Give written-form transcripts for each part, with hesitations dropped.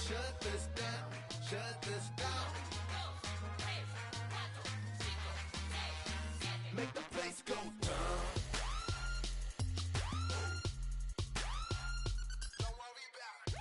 Shut this down. Shut this down. Make the place go down. Don't worry about it.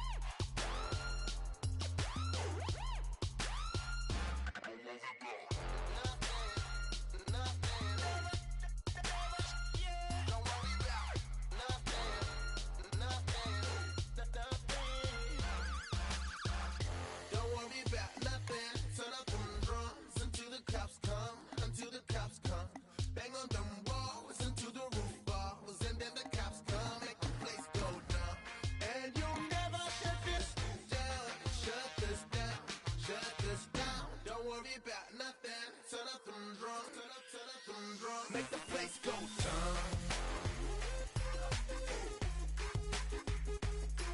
Make the place go down.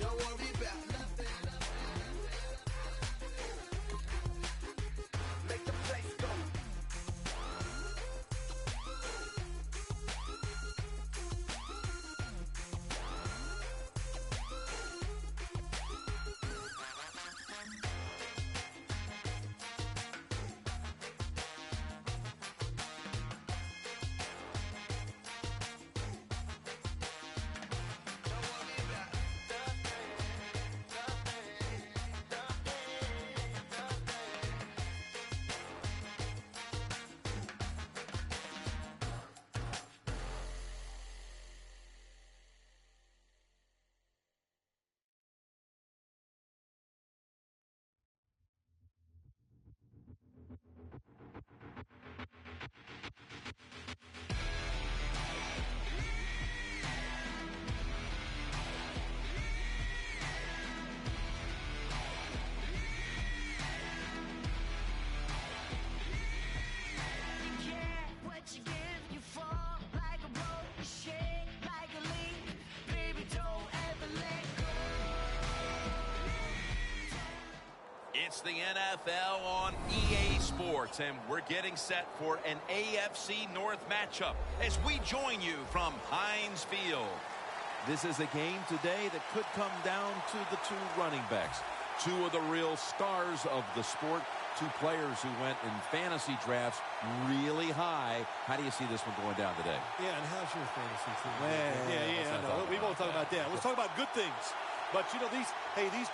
Don't worry about nothing. Make the place go. It's the NFL on EA Sports, and we're getting set for an AFC North matchup as we join you from Heinz Field. This is a game today that could come down to the two running backs, two of the real stars of the sport, two players who went in fantasy drafts really high. How do you see this one going down today? Yeah, and how's your fantasy team? Yeah, no, we won't talk about that. Let's talk about good things. But, you know, these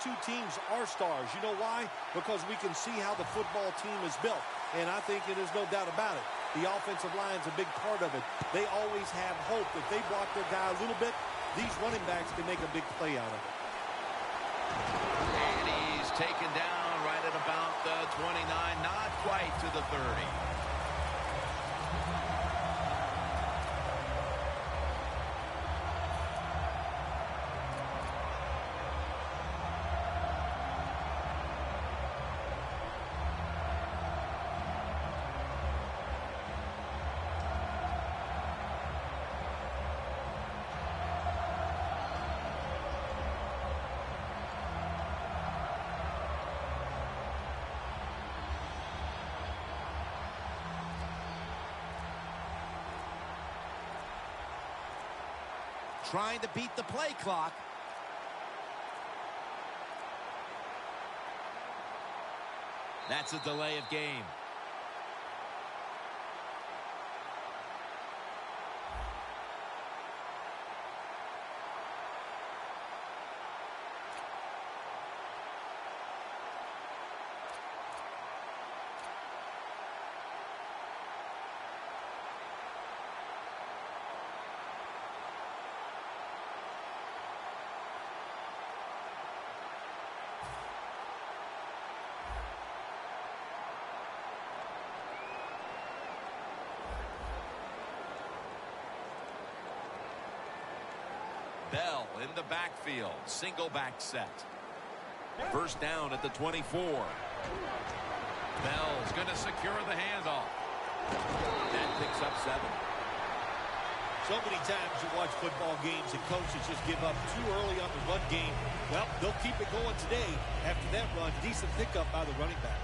two teams are stars. You know why? Because we can see how the football team is built. And I think there's no doubt about it. The offensive line's a big part of it. They always have hope. If they block their guy a little bit, these running backs can make a big play out of it. And he's taken down right at about the 29, not quite to the 30. Trying to beat the play clock. That's a delay of game. Bell in the backfield. Single back set. First down at the 24. Bell's going to secure the handoff. That picks up 7. So many times you watch football games and coaches just give up too early on the run game. Well, they'll keep it going today. After that run, decent pickup by the running back.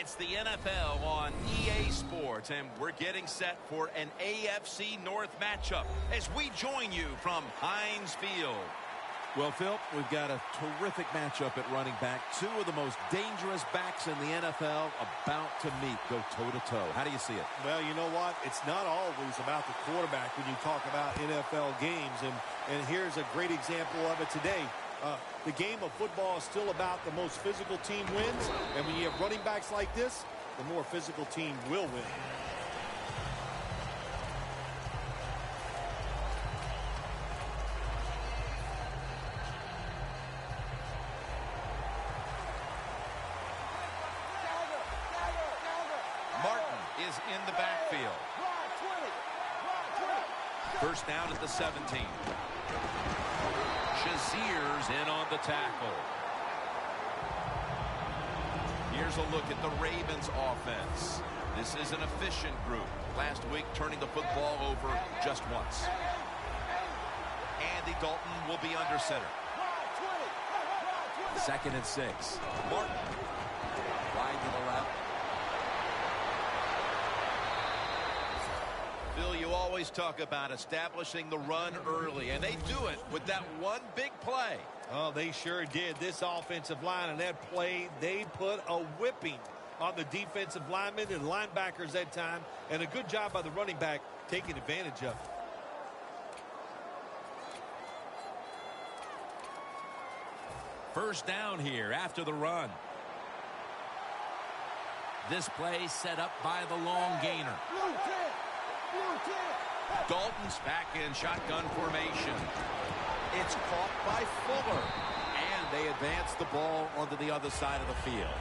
It's the NFL on EA Sports, and we're getting set for an AFC North matchup as we join you from Heinz Field. Well, Phil, we've got a terrific matchup at running back. Two of the most dangerous backs in the NFL about to meet, go toe-to-toe. How do you see it? Well, you know what? It's not always about the quarterback when you talk about NFL games, and here's a great example of it today. The game of football is still about the most physical team wins, and when you have running backs like this, the more physical team will win. Martin is in the backfield. First down at the 17. Shazier's in on the tackle. Here's a look at the Ravens offense. This is an efficient group. Last week turning the football over just once. Andy Dalton will be under center. 2nd and 6. Martin Wide to the left. Bill, you always talk about establishing the run early, and they do it with that one big play. Oh, they sure did. This offensive line and that play, they put a whipping on the defensive linemen and linebackers that time, and a good job by the running back taking advantage of it. First down here after the run. This play set up by the long gainer. Dalton's back in shotgun formation. It's caught by Fuller. And they advance the ball onto the other side of the field.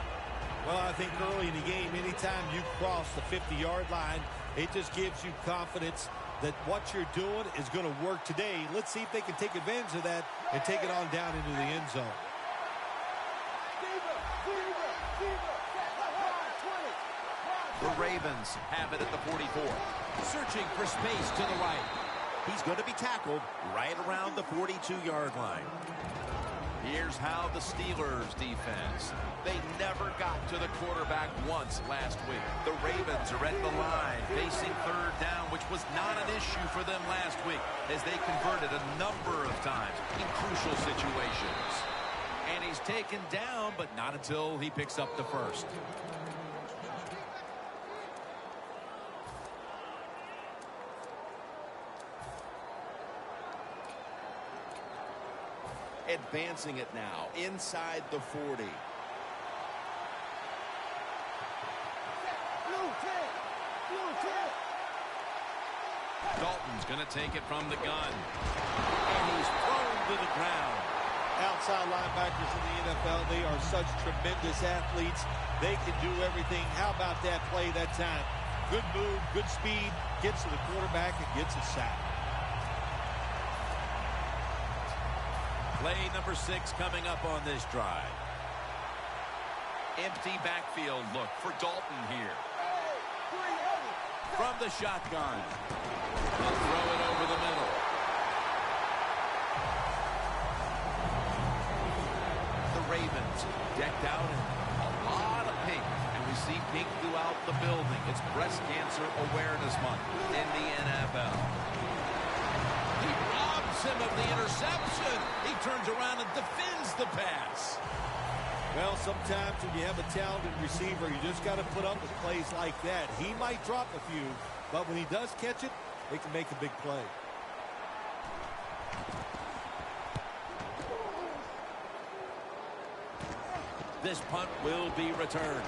Well, I think early in the game, anytime you cross the 50-yard line, it just gives you confidence that what you're doing is going to work today. Let's see if they can take advantage of that and take it on down into the end zone. The Ravens have it at the 44. Searching for space to the right. He's going to be tackled right around the 42-yard line. Here's how the Steelers defense. They never got to the quarterback once last week. The Ravens are at the line facing third down, which was not an issue for them last week as they converted a number of times in crucial situations. And he's taken down, but not until he picks up the first. Advancing it now inside the 40. Dalton's going to take it from the gun. And he's thrown to the ground. Outside linebackers in the NFL, they are such tremendous athletes. They can do everything. How about that play that time? Good move, good speed, gets to the quarterback and gets a sack. Play number 6 coming up on this drive. Empty backfield look for Dalton here. From the shotgun. They'll throw it over the middle. The Ravens decked out in a lot of pink, and we see pink throughout the building. It's Breast Cancer Awareness Month in the NFL. He robs him of the interception. He turns around and defends the pass. Well, sometimes when you have a talented receiver, you just got to put up with plays like that. He might drop a few, but when he does catch it, he can make a big play. This punt will be returned.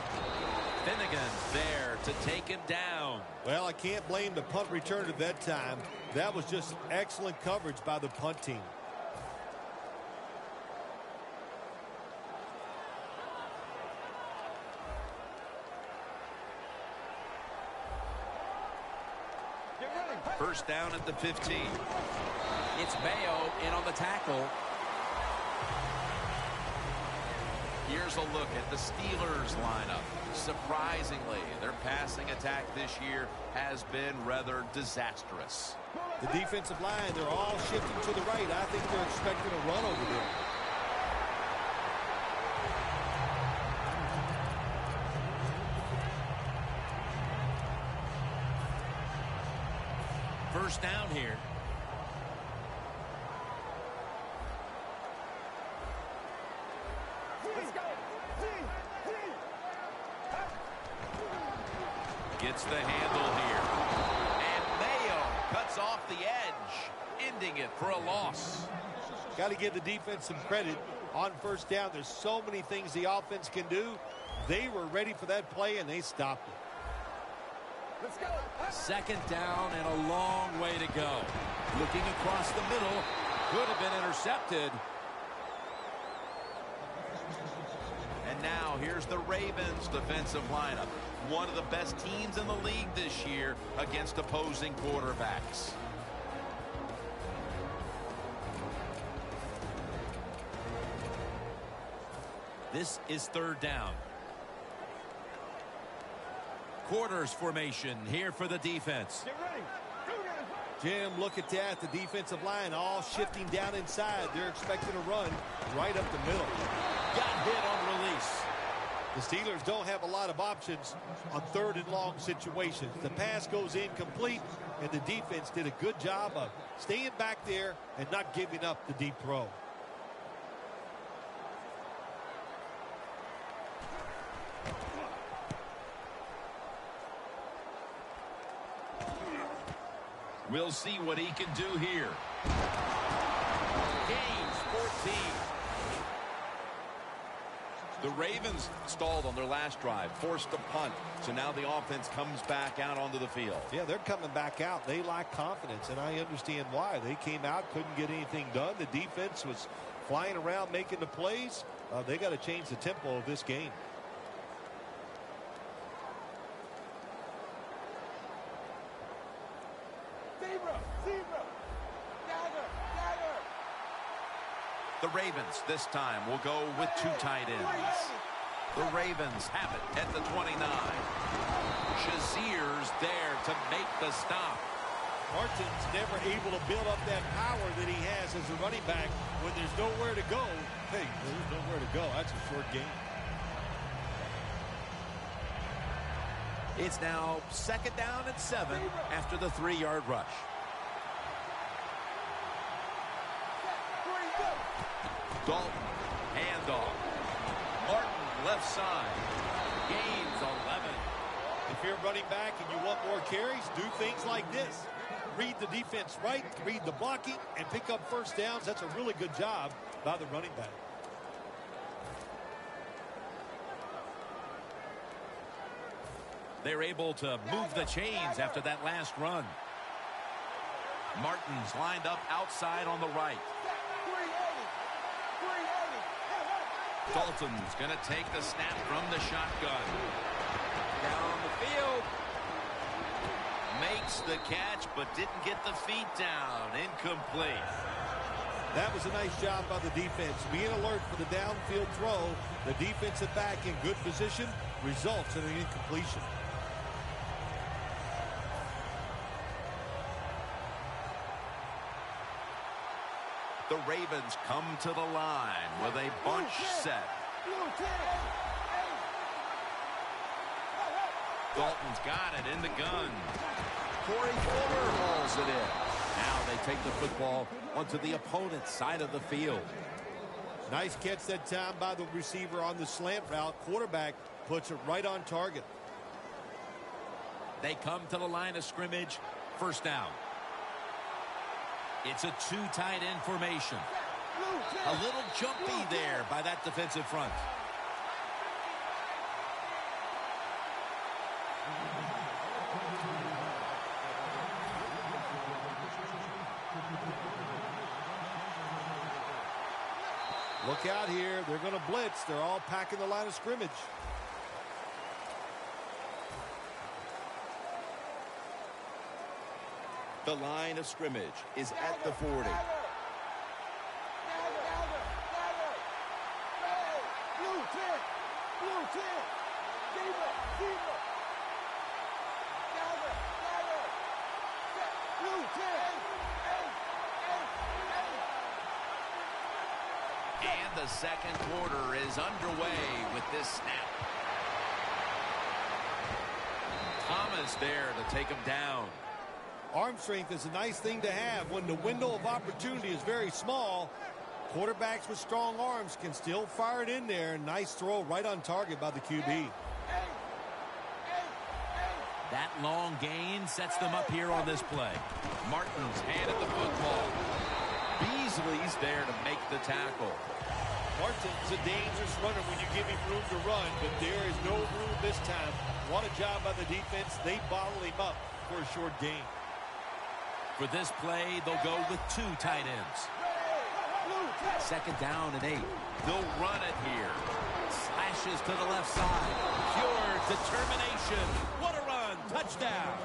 Finnegan there to take him down. Well, I can't blame the punt return at that time. That was just excellent coverage by the punt team. First down at the 15. It's Mayo in on the tackle. Here's a look at the Steelers lineup. Surprisingly, their passing attack this year has been rather disastrous. The defensive line, they're all shifting to the right. I think they're expecting a run over there. first down here. Gets the handle here. And Mayo cuts off the edge, ending it for a loss. Got to give the defense some credit. On first down, there's so many things the offense can do. They were ready for that play, and they stopped it. Let's go. Second down and a long way to go. Looking across the middle. Could have been intercepted. And now here's the Ravens defensive lineup. One of the best teams in the league this year against opposing quarterbacks. This is third down. Quarters formation here for the defense. Get ready. Jim, look at that. The defensive line all shifting down inside. They're expecting a run right up the middle. Got hit on release. The Steelers don't have a lot of options on third and long situations. The pass goes incomplete, and the defense did a good job of staying back there and not giving up the deep throw. We'll see what he can do here. Gains 14. The Ravens stalled on their last drive, forced a punt. So now the offense comes back out onto the field. Yeah, they're coming back out. They lack confidence, and I understand why. They came out, couldn't get anything done. The defense was flying around making the plays. They got to change the tempo of this game. The Ravens this time will go with two tight ends. The Ravens have it at the 29. Shazier's there to make the stop. Martin's never able to build up that power that he has as a running back when there's nowhere to go. Hey, there's nowhere to go. That's a short game. It's now second down and 7 after the 3-yard rush. Dalton, handoff. Martin, left side. Gains 11. If you're running back and you want more carries, do things like this. Read the defense right, read the blocking, and pick up first downs. That's a really good job by the running back. They're able to move the chains after that last run. Martin's lined up outside on the right. Dalton's going to take the snap from the shotgun. Down the field. Makes the catch, but didn't get the feet down. Incomplete. That was a nice job by the defense. Being alert for the downfield throw. The defensive back in good position results in an incompletion. The Ravens come to the line with a bunch set. Dalton's got it in the gun. Corey Fuller hauls it in. Now they take the football onto the opponent's side of the field. Nice catch that time by the receiver on the slant route. Quarterback puts it right on target. They come to the line of scrimmage. First down. It's a two tight end formation. A little jumpy there by that defensive front. Look out here. They're going to blitz. They're all packing the line of scrimmage. The line of scrimmage is at the 40. And the second quarter is underway with this snap. Thomas there to take him down. Arm strength is a nice thing to have when the window of opportunity is very small. Quarterbacks with strong arms can still fire it in there. Nice throw right on target by the QB. That long gain sets them up here on this play. Martin's hand at the football. Beasley's there to make the tackle. Martin's a dangerous runner when you give him room to run, but there is no room this time. What a job by the defense. They bottle him up for a short gain. For this play, they'll go with 2 tight ends. 2nd down and 8. They'll run it here. Slashes to the left side. Pure determination. What a run. Touchdown.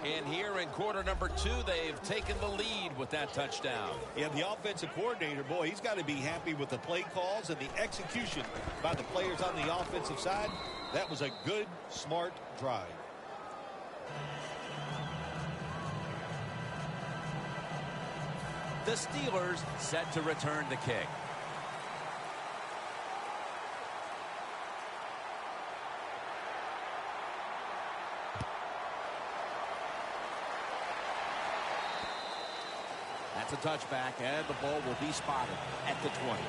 And here in quarter number 2, they've taken the lead with that touchdown. Yeah, the offensive coordinator, boy, he's got to be happy with the play calls and the execution by the players on the offensive side. That was a good, smart drive. The Steelers set to return the kick. That's a touchback, and the ball will be spotted at the 20.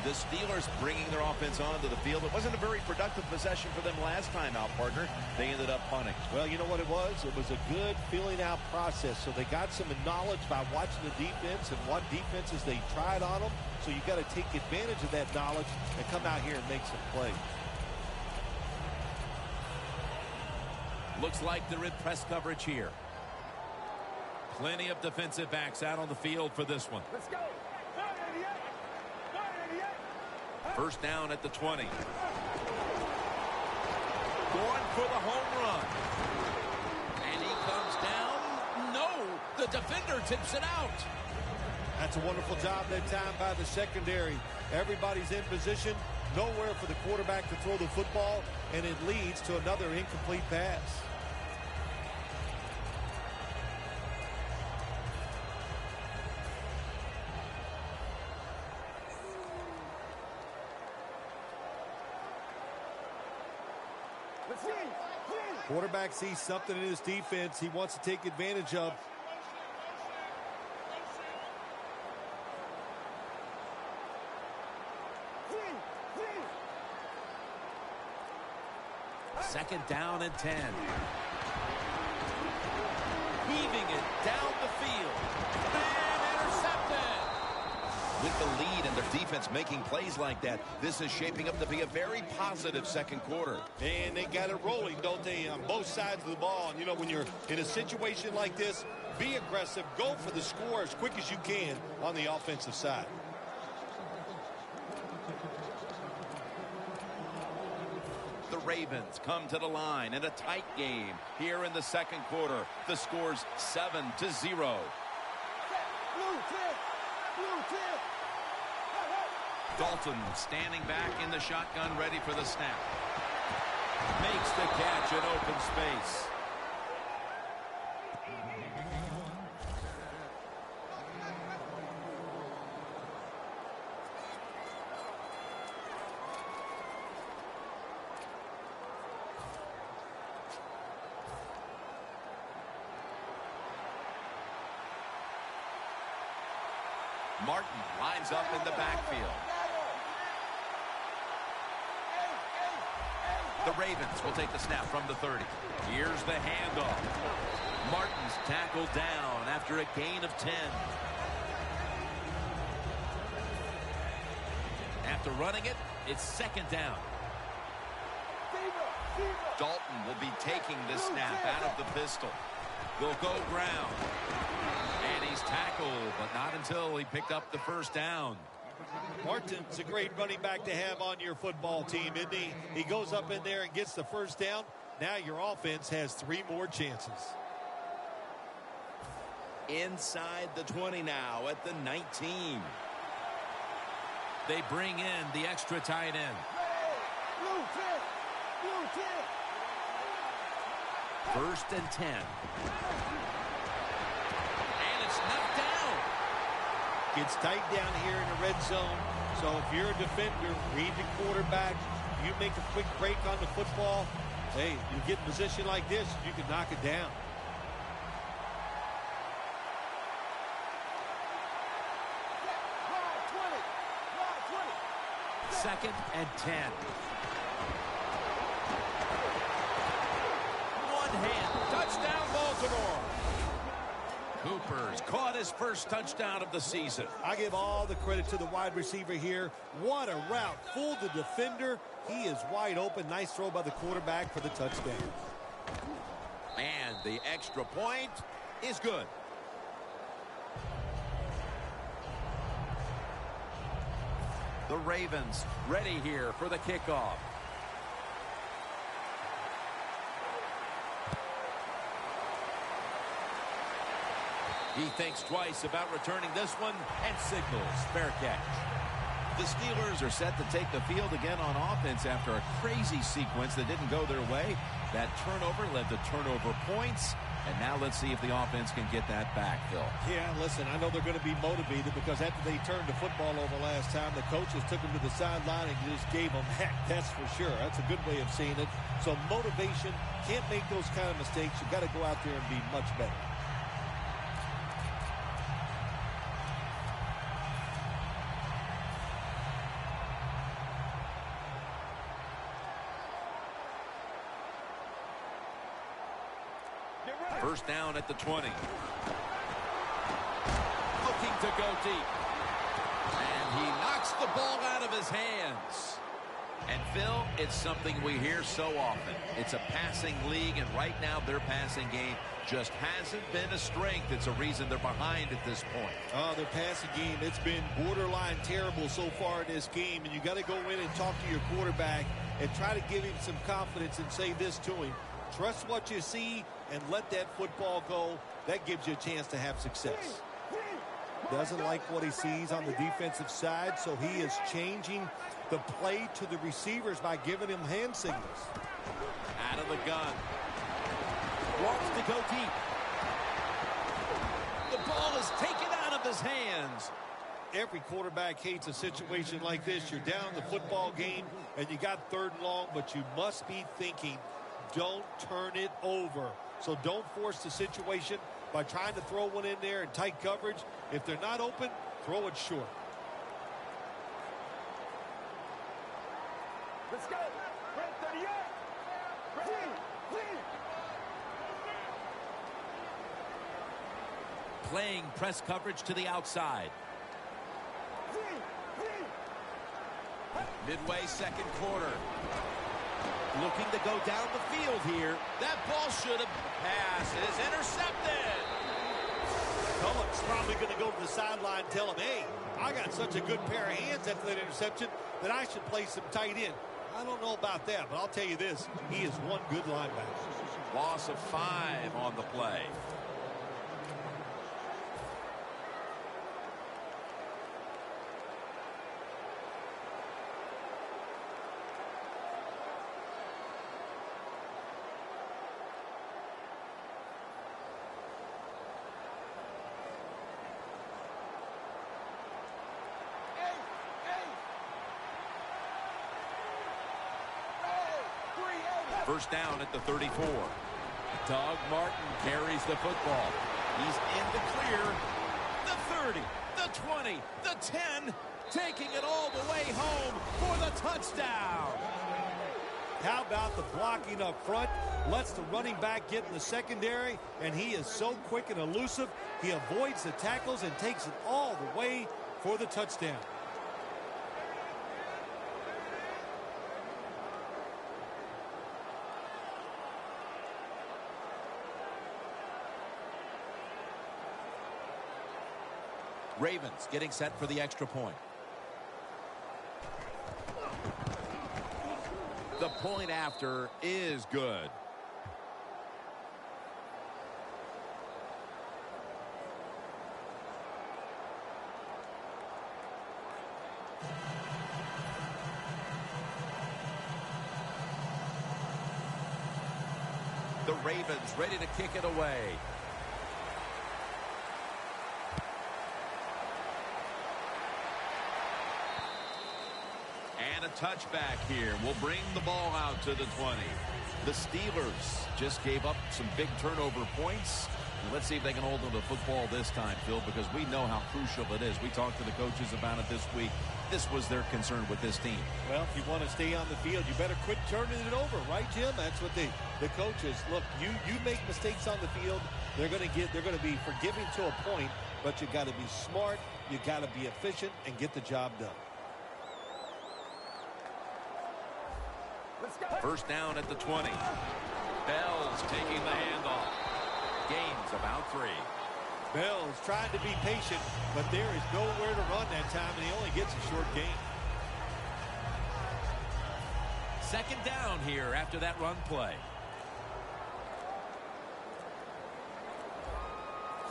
The Steelers bringing their offense onto the field. It wasn't a very productive possession for them last time out, partner. They ended up punting. Well, you know what it was? It was a good filling out process. So they got some knowledge by watching the defense and what defenses they tried on them. So you got to take advantage of that knowledge and come out here and make some plays. Looks like they're in press coverage here. Plenty of defensive backs out on the field for this one. Let's go. 1st down at the 20. Going for the home run. And he comes down. No, the defender tips it out. That's a wonderful job that time by the secondary. Everybody's in position. Nowhere for the quarterback to throw the football, and it leads to another incomplete pass. Quarterback sees something in his defense he wants to take advantage of. Second down and 10. Heaving it down the field. And intercepted. With the lead and their defense making plays like that, this is shaping up to be a very positive 2nd quarter. And they got it rolling, don't they, on both sides of the ball. And, you know, when you're in a situation like this, be aggressive. Go for the score as quick as you can on the offensive side. The Ravens come to the line in a tight game here in the 2nd quarter. The score's 7-0. Dalton standing back in the shotgun, ready for the snap. Makes the catch in open space. Martin lines up in the backfield. The Ravens will take the snap from the 30. Here's the handoff. Martin's tackled down after a gain of 10. After running it, it's 2nd down. Dalton will be taking the snap out of the pistol. They'll go ground. And he's tackled, but not until he picked up the 1st down. Martin's a great running back to have on your football team, isn't he? He goes up in there and gets the 1st down. Now your offense has 3 more chances. Inside the 20 now at the 19. They bring in the extra tight end. First and 10. And it's knocked down. Gets tight down here in the red zone. So if you're a defender, read the quarterback. You make a quick break on the football. Hey, you get in a position like this, you can knock it down. 2nd and 10. One hand. Touchdown, Baltimore. Cooper's caught his first touchdown of the season. I give all the credit to the wide receiver here. What a route. Fooled the defender. He is wide open. Nice throw by the quarterback for the touchdown. And the extra point is good. The Ravens ready here for the kickoff. He thinks twice about returning this one and signals fair catch. The Steelers are set to take the field again on offense after a crazy sequence that didn't go their way. That turnover led to turnover points. And now let's see if the offense can get that back, Phil. Yeah, listen, I know they're going to be motivated because after they turned the football over last time, the coaches took them to the sideline and just gave them heck. That's for sure. That's a good way of seeing it. So motivation, can't make those kind of mistakes. You've got to go out there and be much better. First down at the 20. Looking to go deep. And he knocks the ball out of his hands. And, Phil, it's something we hear so often. It's a passing league, and right now their passing game just hasn't been a strength. It's a reason they're behind at this point. Oh, their passing game, it's been borderline terrible so far in this game. And you got to go in and talk to your quarterback and try to give him some confidence and say this to him. Trust what you see and let that football go. That gives you a chance to have success. Doesn't like what he sees on the defensive side, so he is changing the play to the receivers by giving him hand signals. Out of the gun. Wants to go deep. The ball is taken out of his hands. Every quarterback hates a situation like this. You're down the football game, and you got 3rd and long, but you must be thinking, don't turn it over. So don't force the situation by trying to throw one in there in tight coverage. If they're not open, throw it short. Let's go. Red 38. Playing press coverage to the outside. Midway 2nd quarter. Looking to go down the field here. That ball should have passed. It is intercepted. Phillips probably going to go to the sideline and tell him, hey, I got such a good pair of hands after that interception that I should play some tight end. I don't know about that, but I'll tell you this. He is one good linebacker. Loss of 5 on the play. First down at the 34. Doug Martin carries the football. He's in the clear. The 30, the 20, the 10, taking it all the way home for the touchdown. How about the blocking up front? Lets the running back get in the secondary, and he is so quick and elusive. He avoids the tackles and takes it all the way for the touchdown. Ravens getting set for the extra point. The point after is good. The Ravens ready to kick it away. And a touchback here will bring the ball out to the 20. The Steelers just gave up some big turnover points. Let's see if they can hold on to the football this time, Phil, because we know how crucial it is. We talked to the coaches about it this week. This was their concern with this team. Well, if you want to stay on the field, you better quit turning it over, right, Jim? That's what the coaches look. You make mistakes on the field, they're going to be forgiving to a point, but you got to be smart, you got to be efficient, and get the job done. First down at the 20. Bell's taking the handoff. Gains about 3. Bell's trying to be patient, but there is nowhere to run that time, and he only gets a short gain. Second down here after that run play.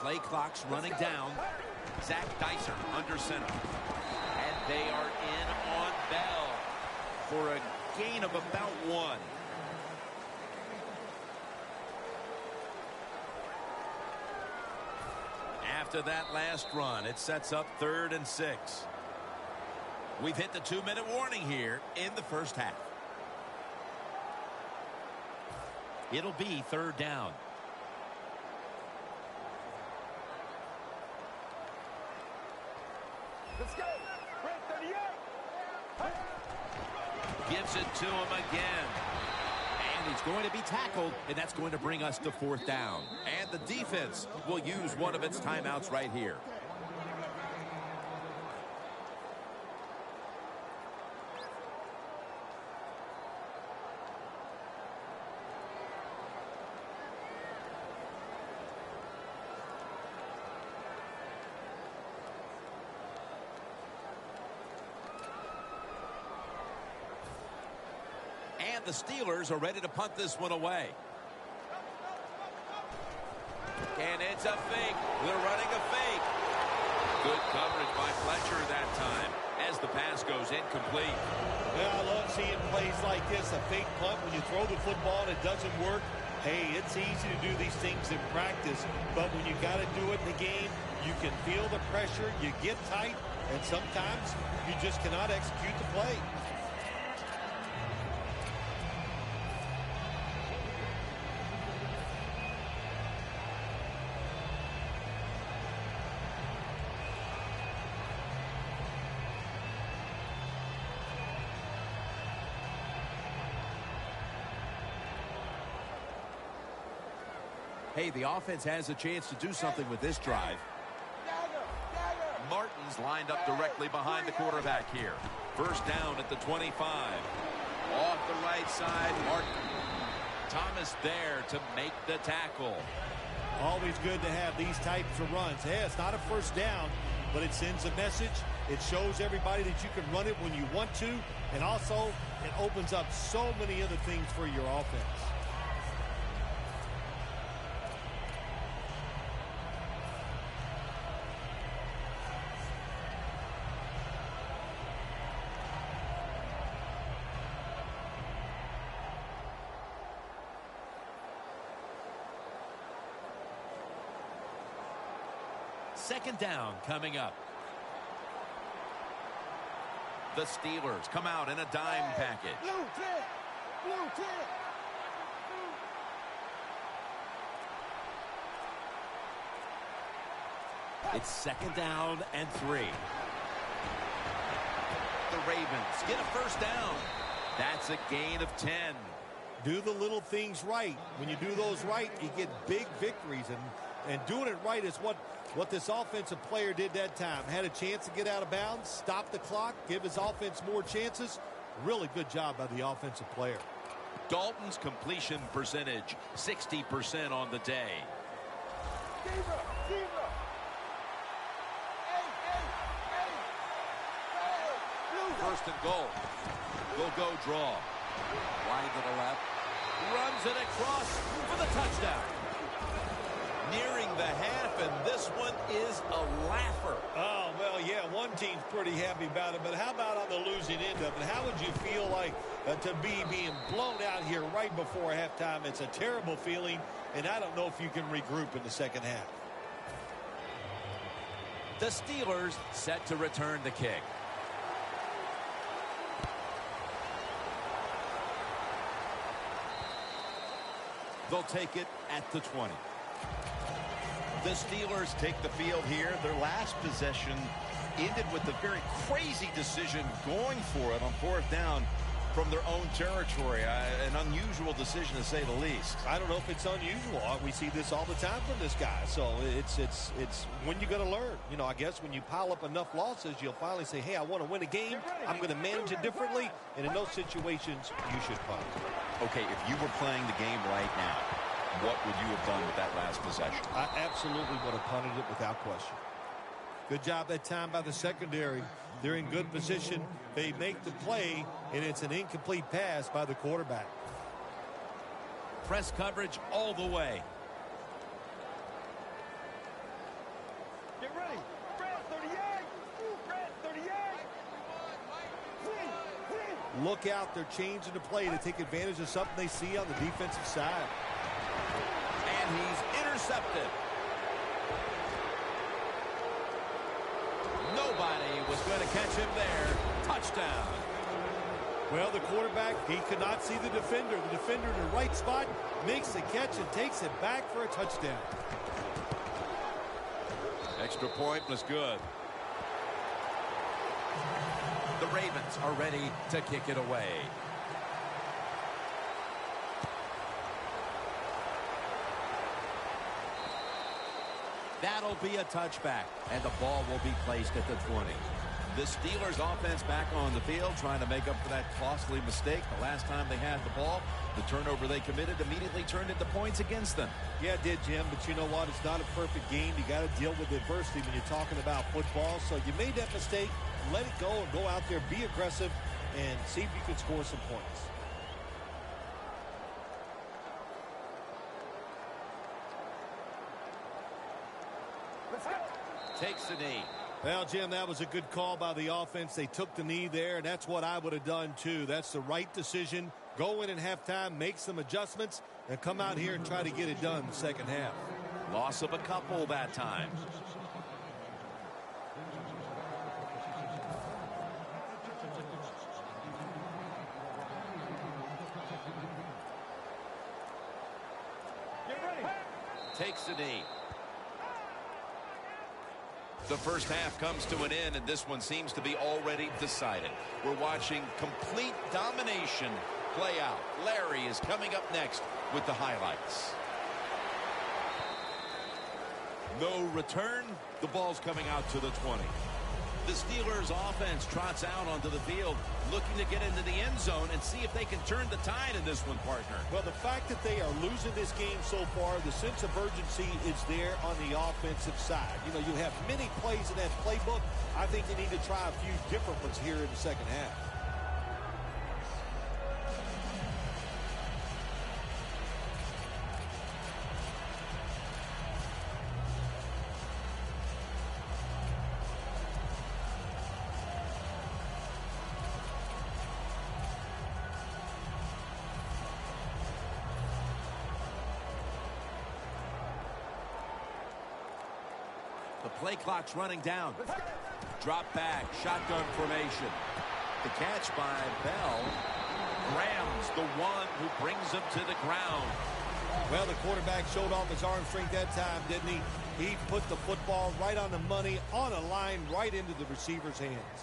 Play clock's running down. Zach Dicer under center. And they are in on Bell for a gain of about 1. After that last run, it sets up 3rd and 6. We've hit the 2-minute warning here in the first half. It'll be 3rd down. Let's go. Red 38. Gives it to him again. And he's going to be tackled, and that's going to bring us to 4th down. And the defense will use one of its timeouts right here. And the Steelers are ready to punt this one away. And it's a fake. They're running a fake. Good coverage by Fletcher that time as the pass goes incomplete. Yeah, I love seeing plays like this, a fake punt when you throw the football and it doesn't work. Hey, it's easy to do these things in practice, but when you got to do it in the game, you can feel the pressure, you get tight, and sometimes you just cannot execute the play. Hey, the offense has a chance to do something with this drive. Martin's lined up directly behind the quarterback here. First down at the 25. Off the right side, Martin. Thomas there to make the tackle. Always good to have these types of runs. Hey, it's not a first down, but it sends a message. It shows everybody that you can run it when you want to, and also it opens up so many other things for your offense. Second down coming up. The Steelers come out in a dime package. Blue tip. It's second down and 3. The Ravens get a first down. That's a gain of 10. Do the little things right. When you do those right, you get big victories, and doing it right is what this offensive player did that time. Had a chance to get out of bounds, stop the clock, give his offense more chances. Really good job by the offensive player. Dalton's completion percentage, 60% on the day. First and goal. Will go draw. Wide to the left. Runs it across for the touchdown. Nearing the half, and this one is a laugher. Oh, well, yeah, one team's pretty happy about it, but how about on the losing end of it? How would you feel like to be being blown out here right before halftime? It's a terrible feeling, and I don't know if you can regroup in the second half. The Steelers set to return the kick. They'll take it at the 20. The Steelers take the field here. Their last possession ended with a very crazy decision going for it on 4th down from their own territory. An unusual decision, to say the least. I don't know if it's unusual. We see this all the time from this guy. So it's when you're going to learn. You know, I guess when you pile up enough losses, you'll finally say, hey, I want to win a game. I'm going to manage it differently. And in those situations, you should punt. Okay, if you were playing the game right now, what would you have done with that last possession? I absolutely would have punted it without question. Good job that time by the secondary. They're in good position. They make the play, and it's an incomplete pass by the quarterback. Press coverage all the way. Get ready. Red 38. Red 38. Look out. They're changing the play to take advantage of something they see on the defensive side. And he's intercepted. Nobody was going to catch him there. Touchdown. Well, the quarterback, he could not see the defender. The defender in the right spot makes the catch and takes it back for a touchdown. Extra point was good. The Ravens are ready to kick it away. That'll be a touchback, and the ball will be placed at the 20. The Steelers offense back on the field trying to make up for that costly mistake. The last time they had the ball, the turnover they committed immediately turned into points against them. Yeah, it did, Jim, but you know what? It's not a perfect game. You got to deal with adversity when you're talking about football. So you made that mistake, let it go, and go out there, be aggressive, and see if you can score some points. Takes the knee. Well, Jim, that was a good call by the offense. They took the knee there, and that's what I would have done, too. That's the right decision. Go in at halftime, make some adjustments, and come out here and try to get it done in the second half. Loss of a couple that time. Get ready. Takes the knee. The first half comes to an end, and this one seems to be already decided. We're watching complete domination play out. Larry is coming up next with the highlights. No return. The ball's coming out to the 20. The Steelers offense trots out onto the field, looking to get into the end zone and see if they can turn the tide in this one, partner. Well, the fact that they are losing this game so far, the sense of urgency is there on the offensive side. You know, you have many plays in that playbook. I think they need to try a few different ones here in the second half. The play clock's running down. Drop back, shotgun formation. The catch by Bell. Graham's the one who brings him to the ground. Well, the quarterback showed off his arm strength that time, didn't he? He put the football right on the money, on a line, right into the receiver's hands.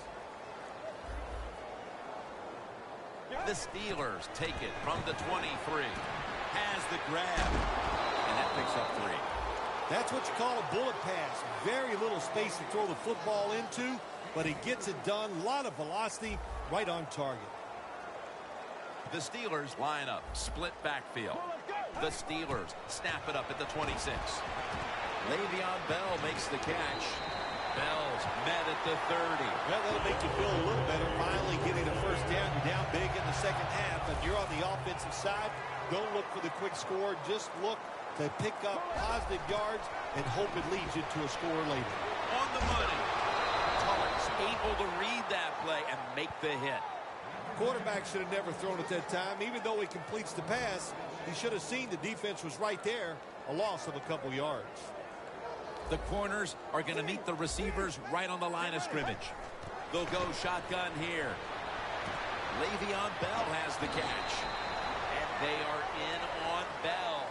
The Steelers take it from the 23. Has the grab. And that picks up 3. That's what you call a bullet pass. Very little space to throw the football into, but he gets it done. A lot of velocity, right on target. The Steelers line up, split backfield. The Steelers snap it up at the 26. Le'Veon Bell makes the catch. Bell's met at the 30. Well, that'll make you feel a little better. Finally getting a first down. You're down big in the second half, and you're on the offensive side. Don't look for the quick score. Just look to pick up positive yards and hope it leads you to a score later. On the money. Tulloch's able to read that play and make the hit. Quarterback should have never thrown it that time. Even though he completes the pass, he should have seen the defense was right there. A loss of a couple yards. The corners are going to meet the receivers right on the line of scrimmage. They'll go shotgun here. Le'Veon Bell has the catch. And they are in on Bell.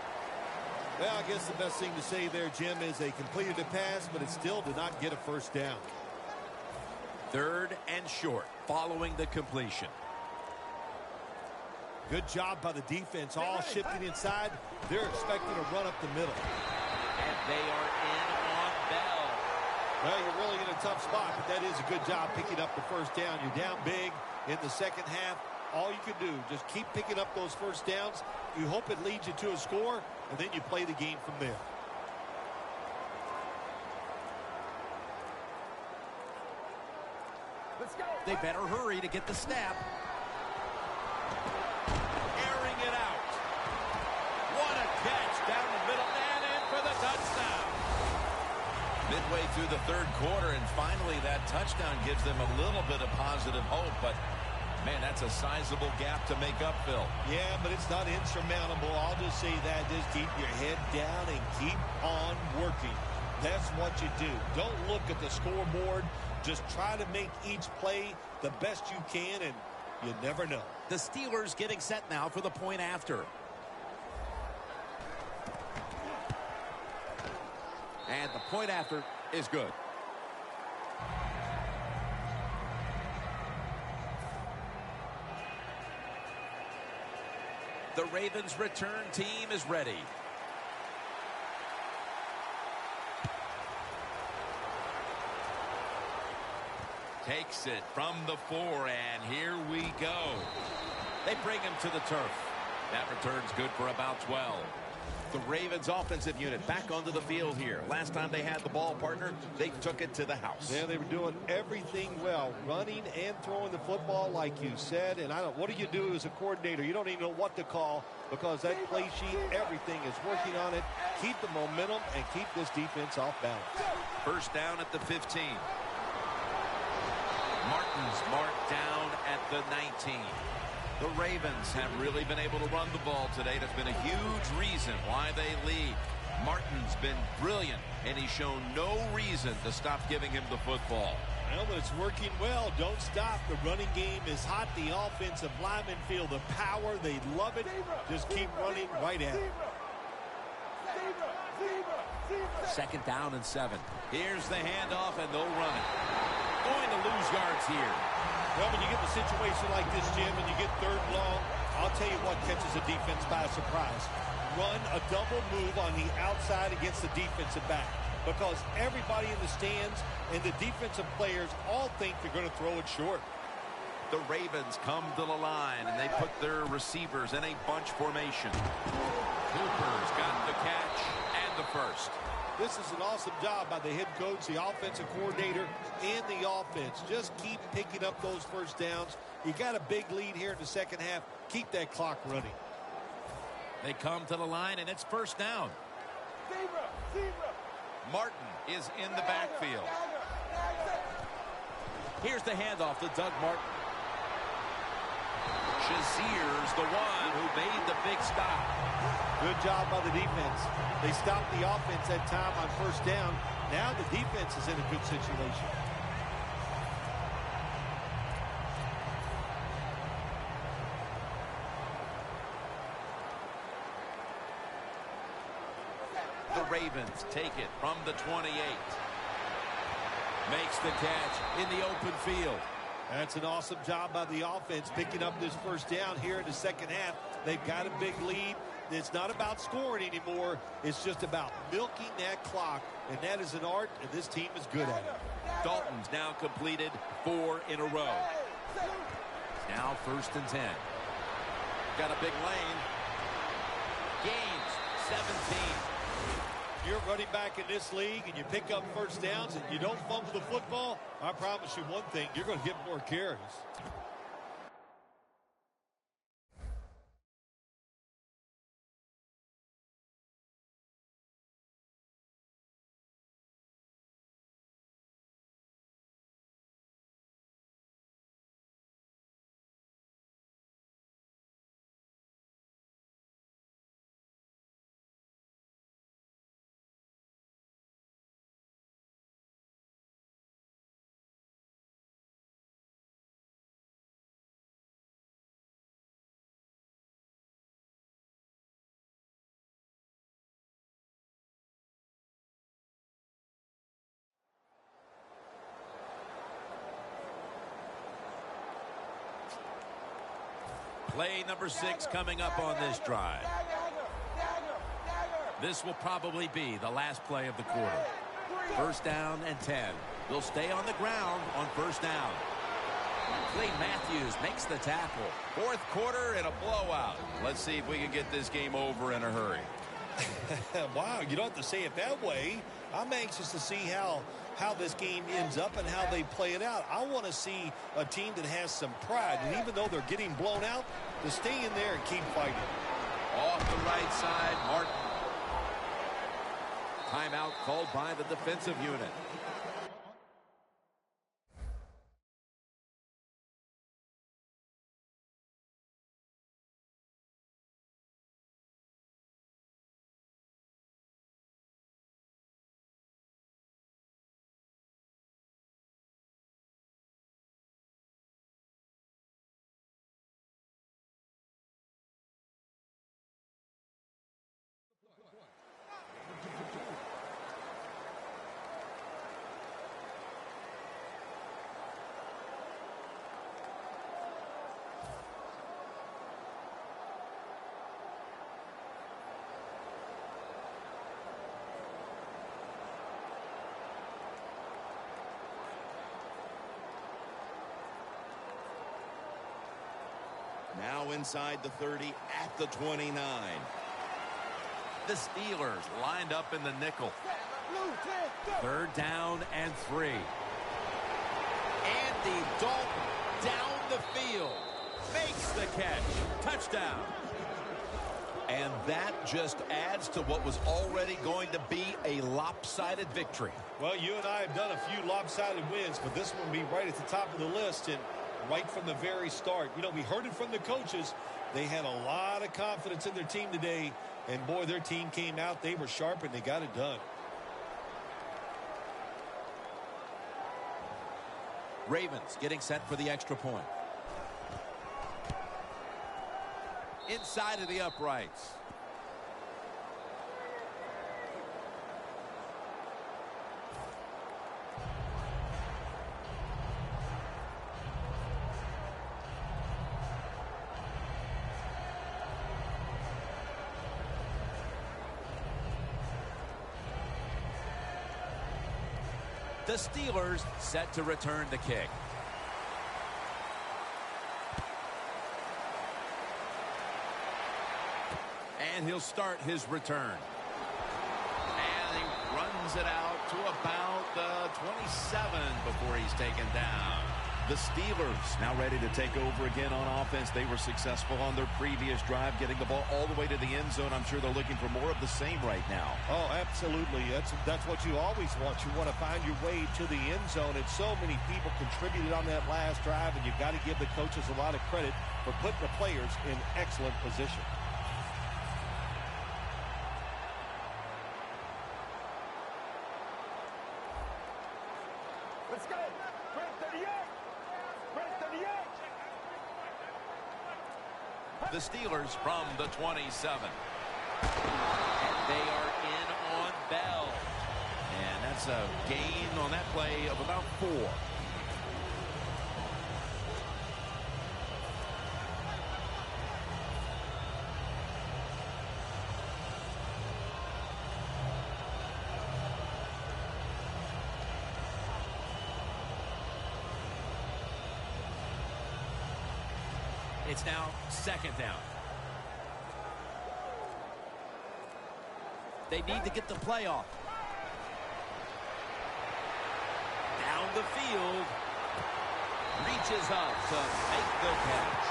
Well, I guess the best thing to say there, Jim, is they completed a pass, but it still did not get a first down. 3rd and short following the completion. Good job by the defense, all shifting inside. They're expecting a run up the middle. And they are in on Bell. Well, you're really in a tough spot, but that is a good job picking up the first down. You're down big in the second half. All you can do, just keep picking up those first downs. You hope it leads you to a score, and then you play the game from there. Let's go. They better hurry to get the snap. Airing it out. What a catch down the middle and in for the touchdown. Midway through the 3rd quarter, and finally that touchdown gives them a little bit of positive hope, but man, that's a sizable gap to make up, Phil. Yeah, but it's not insurmountable. I'll just say that. Just keep your head down and keep on working. That's what you do. Don't look at the scoreboard. Just try to make each play the best you can, and you never know. The Steelers getting set now for the point after. And the point after is good. The Ravens return team is ready. Takes it from the 4, and here we go. They bring him to the turf. That return's good for about 12. The Ravens offensive unit back onto the field here. Last time they had the ball, partner, they took it to the house. Yeah, they were doing everything well, running and throwing the football like you said. And what do you do as a coordinator? You don't even know what to call because that play sheet, everything is working on it. Keep the momentum and keep this defense off balance. First down at the 15. Martin's marked down at the 19. The Ravens have really been able to run the ball today. That's been a huge reason why they lead. Martin's been brilliant, and he's shown no reason to stop giving him the football. Well, but it's working well. Don't stop. The running game is hot. The offensive linemen feel the power. They love it. Just keep running right at it. 2nd down and 7. Here's the handoff, and they'll run it. Going to lose yards here. Well, when you get the situation like this, Jim, and you get 3rd and long, I'll tell you what catches a defense by surprise. Run a double move on the outside against the defensive back because everybody in the stands and the defensive players all think they're going to throw it short. The Ravens come to the line, and they put their receivers in a bunch formation. Cooper's got the catch and the first. This is an awesome job by the head coach, the offensive coordinator, and the offense. Just keep picking up those first downs. You got a big lead here in the second half. Keep that clock running. They come to the line, and it's first down. Martin is in the backfield. Here's the handoff to Doug Martin. Shazier's the one who made the big stop. Good job by the defense. They stopped the offense that time on first down. Now the defense is in a good situation. The Ravens take it from the 28. Makes the catch in the open field. That's an awesome job by the offense picking up this first down here in the second half. They've got a big lead. It's not about scoring anymore. It's just about milking that clock, and that is an art, and this team is good at it. Dalton's now completed 4 in a row. Now 1st and 10. Got a big lane. Gains 17. You're running back in this league, and you pick up first downs, and you don't fumble the football, I promise you one thing, you're going to get more carries. Play number 6 coming up on this drive. This will probably be the last play of the quarter. First down and 10. They'll stay on the ground on first down. Clay Matthews makes the tackle. Fourth quarter and a blowout. Let's see if we can get this game over in a hurry. Wow, you don't have to say it that way. I'm anxious to see how this game ends up and how they play it out. I want to see a team that has some pride, and even though they're getting blown out, to stay in there and keep fighting. Off the right side, Martin. Timeout called by the defensive unit. Now inside the 30 at the 29. The Steelers lined up in the nickel. Third down and 3. Andy Dalton down the field. Makes the catch. Touchdown. And that just adds to what was already going to be a lopsided victory. Well, you and I have done a few lopsided wins, but this one will be right at the top of the list. And right from the very start, you know, we heard it from the coaches. They had a lot of confidence in their team today. And, boy, their team came out. They were sharp, and they got it done. Ravens getting set for the extra point. Inside of the uprights. The Steelers set to return the kick. And he'll start his return. And he runs it out to about the 27 before he's taken down. The Steelers now ready to take over again on offense. They were successful on their previous drive, getting the ball all the way to the end zone. I'm sure they're looking for more of the same right now. Oh, absolutely. That's what you always want. You want to find your way to the end zone, and so many people contributed on that last drive, and you've got to give the coaches a lot of credit for putting the players in excellent position. Let's go. Red 38. Red 38. The Steelers from the 27. And they are in on Bell. And that's a gain on that play of about 4. It's now second down. They need to get the play off. Down the field. Reaches up to make the catch.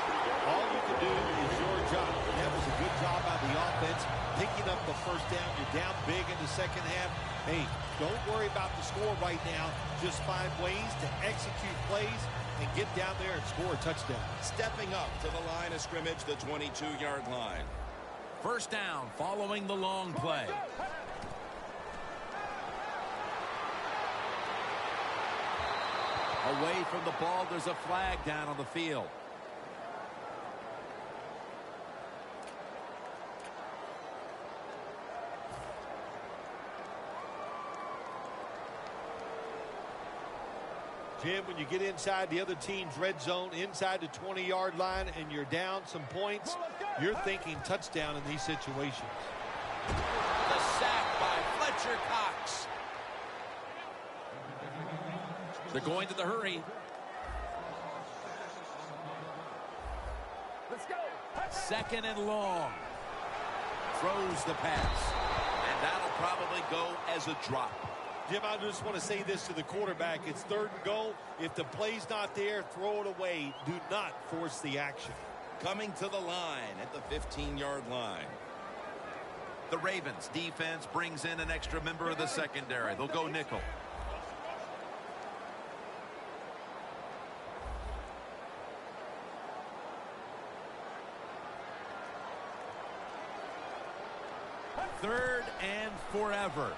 All you can do is your job. And that was a good job by the offense. Picking up the first down. You're down big in the second half. Hey, don't worry about the score right now. Just find ways to execute plays and get down there and score a touchdown. Stepping up to the line of scrimmage, the 22-yard line. First down following the long play. Away from the ball, there's a flag down on the field. Jim, when you get inside the other team's red zone, inside the 20-yard line, and you're down some points, you're thinking touchdown in these situations. The sack by Fletcher Cox. They're going to the hurry. Let's go. Second and long. Throws the pass. And that'll probably go as a drop. Jim, I just want to say this to the quarterback. It's 3rd and goal. If the play's not there, throw it away. Do not force the action. Coming to the line at the 15-yard line. The Ravens defense brings in an extra member of the secondary. They'll go nickel. Third and forever.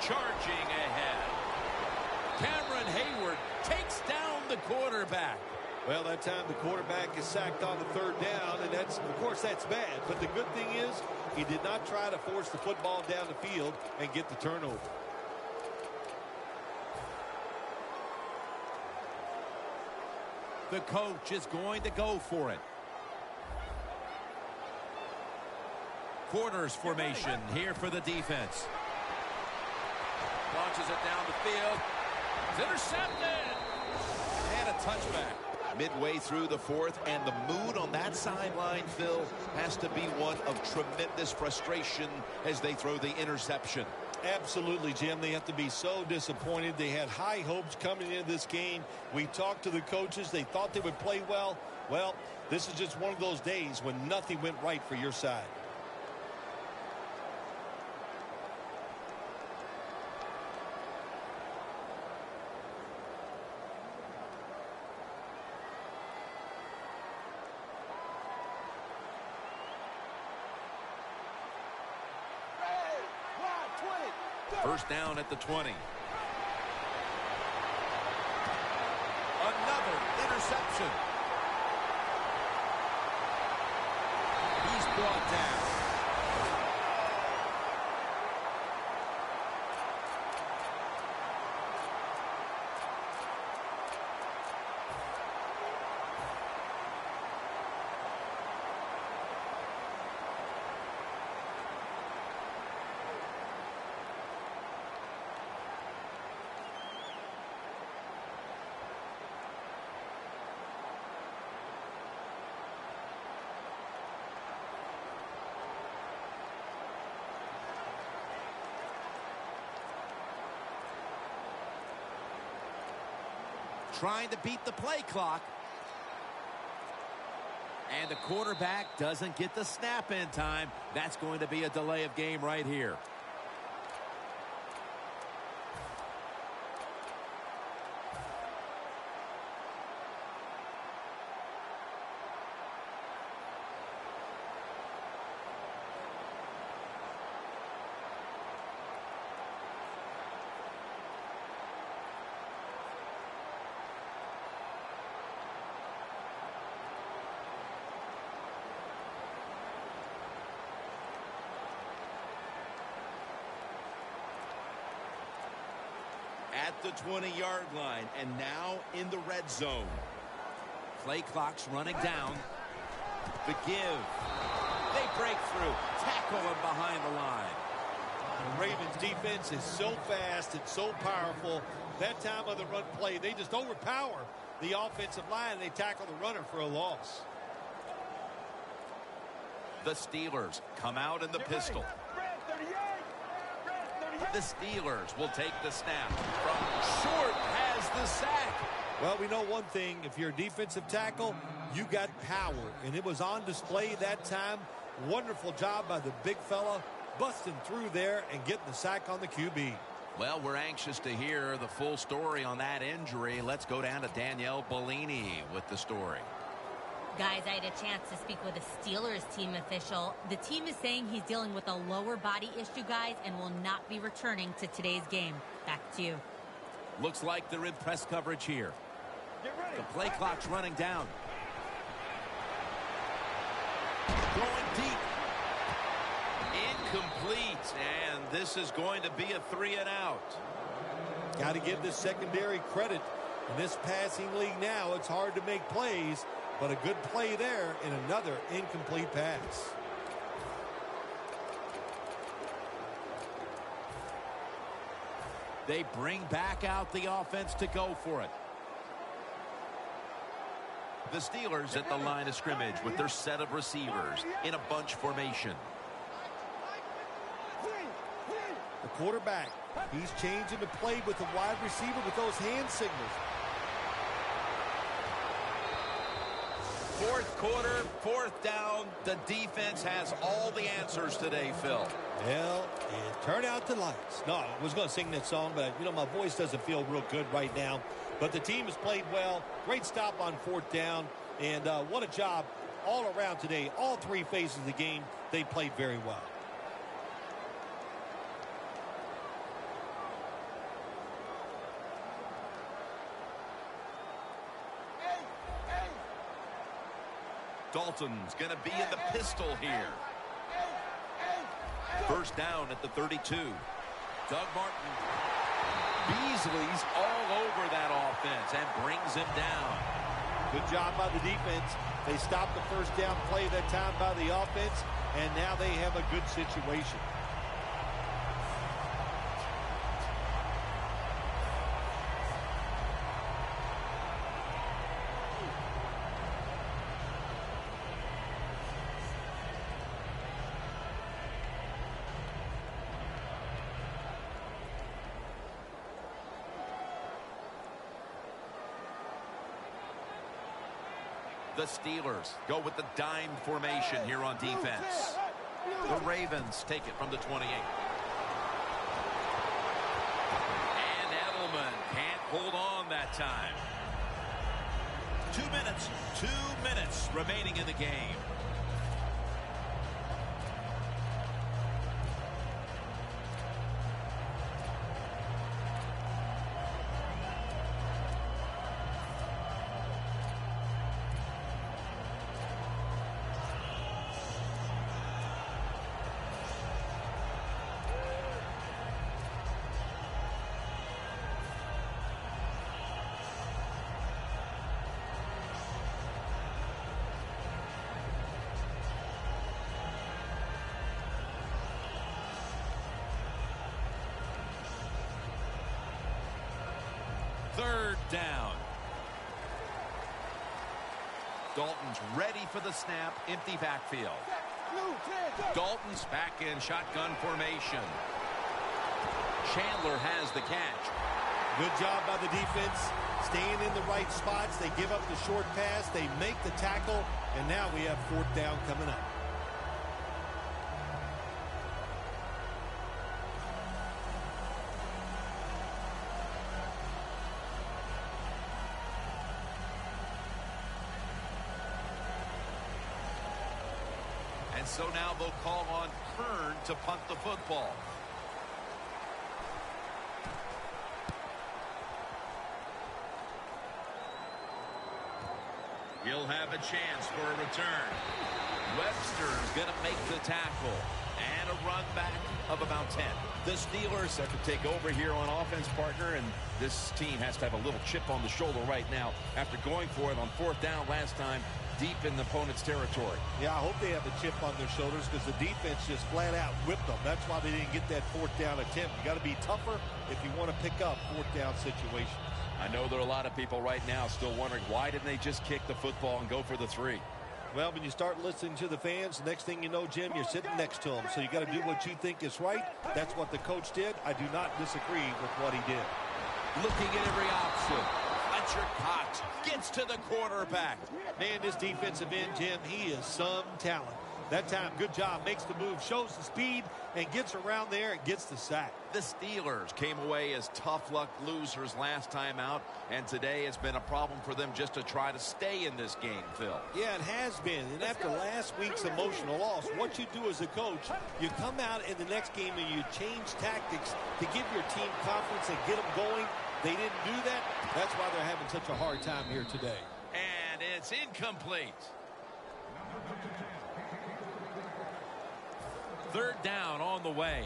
Charging ahead. Cameron Hayward takes down the quarterback. Well, that time the quarterback is sacked on the 3rd down, and of course, that's bad. But the good thing is he did not try to force the football down the field and get the turnover. The coach is going to go for it. Quarters formation here for the defense. Launches it down the field. It's intercepted. And a touchback. Midway through the 4th, and the mood on that sideline, Phil, has to be one of tremendous frustration as they throw the interception. Absolutely, Jim. They have to be so disappointed. They had high hopes coming into this game. We talked to the coaches. They thought they would play well. Well, this is just one of those days when nothing went right for your side. First down at the 20. Another interception. He's brought down. Trying to beat the play clock. And the quarterback doesn't get the snap in time. That's going to be a delay of game right here. At the 20-yard line, and now in the red zone. Play clock's running down. The give. They break through. Tackle him behind the line. The Ravens defense is so fast and so powerful. That time of the run play, they just overpower the offensive line. They tackle the runner for a loss. The Steelers come out in the pistol. The Steelers will take the snap. From short has the sack. Well, we know one thing. If you're a defensive tackle, you got power. And it was on display that time. Wonderful job by the big fella, busting through there and getting the sack on the QB. Well, we're anxious to hear the full story on that injury. Let's go down to Danielle Bellini with the story. Guys, I had a chance to speak with a Steelers team official. The team is saying he's dealing with a lower body issue, guys, and will not be returning to today's game. Back to you. Looks like they're in press coverage here. The play clock's running down. Going deep. Incomplete. And this is going to be a 3-and-out. Got to give this secondary credit. In this passing league now, it's hard to make plays, but a good play there and another incomplete pass. They bring back out the offense to go for it. The Steelers at the line of scrimmage with their set of receivers in a bunch formation. The quarterback, he's changing the play with the wide receiver with those hand signals. Fourth quarter, fourth down. The defense has all the answers today, Phil. Well, it turned out the lights. No, I was going to sing that song, but, you know, my voice doesn't feel real good right now. But the team has played well. Great stop on fourth down. And what a job all around today. All three phases of the game, they played very well. Dalton's going to be in the pistol here. First down at the 32. Doug Martin. Beasley's all over that offense and brings him down. Good job by the defense. They stopped the first down play that time by the offense, and now they have a good situation. The Steelers go with the dime formation here on defense. The Ravens take it from the 28. And Edelman can't hold on that time. 2 minutes remaining in the game. Third down. Dalton's ready for the snap. Empty backfield. Dalton's back in shotgun formation. Chandler has the catch. Good job by the defense. Staying in the right spots. They give up the short pass. They make the tackle. And now we have fourth down coming up. And so now they'll call on Kern to punt the football. He'll have a chance for a return. Webster's going to make the tackle. And a run back of about 10. The Steelers have to take over here on offense, partner, and this team has to have a little chip on the shoulder right now after going for it on fourth down last time deep in the opponent's territory. Yeah, I hope they have a chip on their shoulders because the defense just flat out whipped them. That's why they didn't get that fourth down attempt. You got to be tougher if you want to pick up fourth down situations. I know there are a lot of people right now still wondering why didn't they just kick the football and go for the 3. Well, when you start listening to the fans, the next thing you know, Jim, you're sitting next to them. So you got to do what you think is right. That's what the coach did. I do not disagree with what he did. Looking at every option. Fletcher Cox gets to the quarterback. Man, this defensive end, Jim, he is some talent. That time, good job, makes the move, shows the speed, and gets around there and gets the sack. The Steelers came away as tough luck losers last time out, and today has been a problem for them just to try to stay in this game, Phil. Yeah, it has been. And after last week's emotional loss, what you do as a coach, you come out in the next game and you change tactics to give your team confidence and get them going. They didn't do that. That's why they're having such a hard time here today. And it's incomplete. Third down on the way.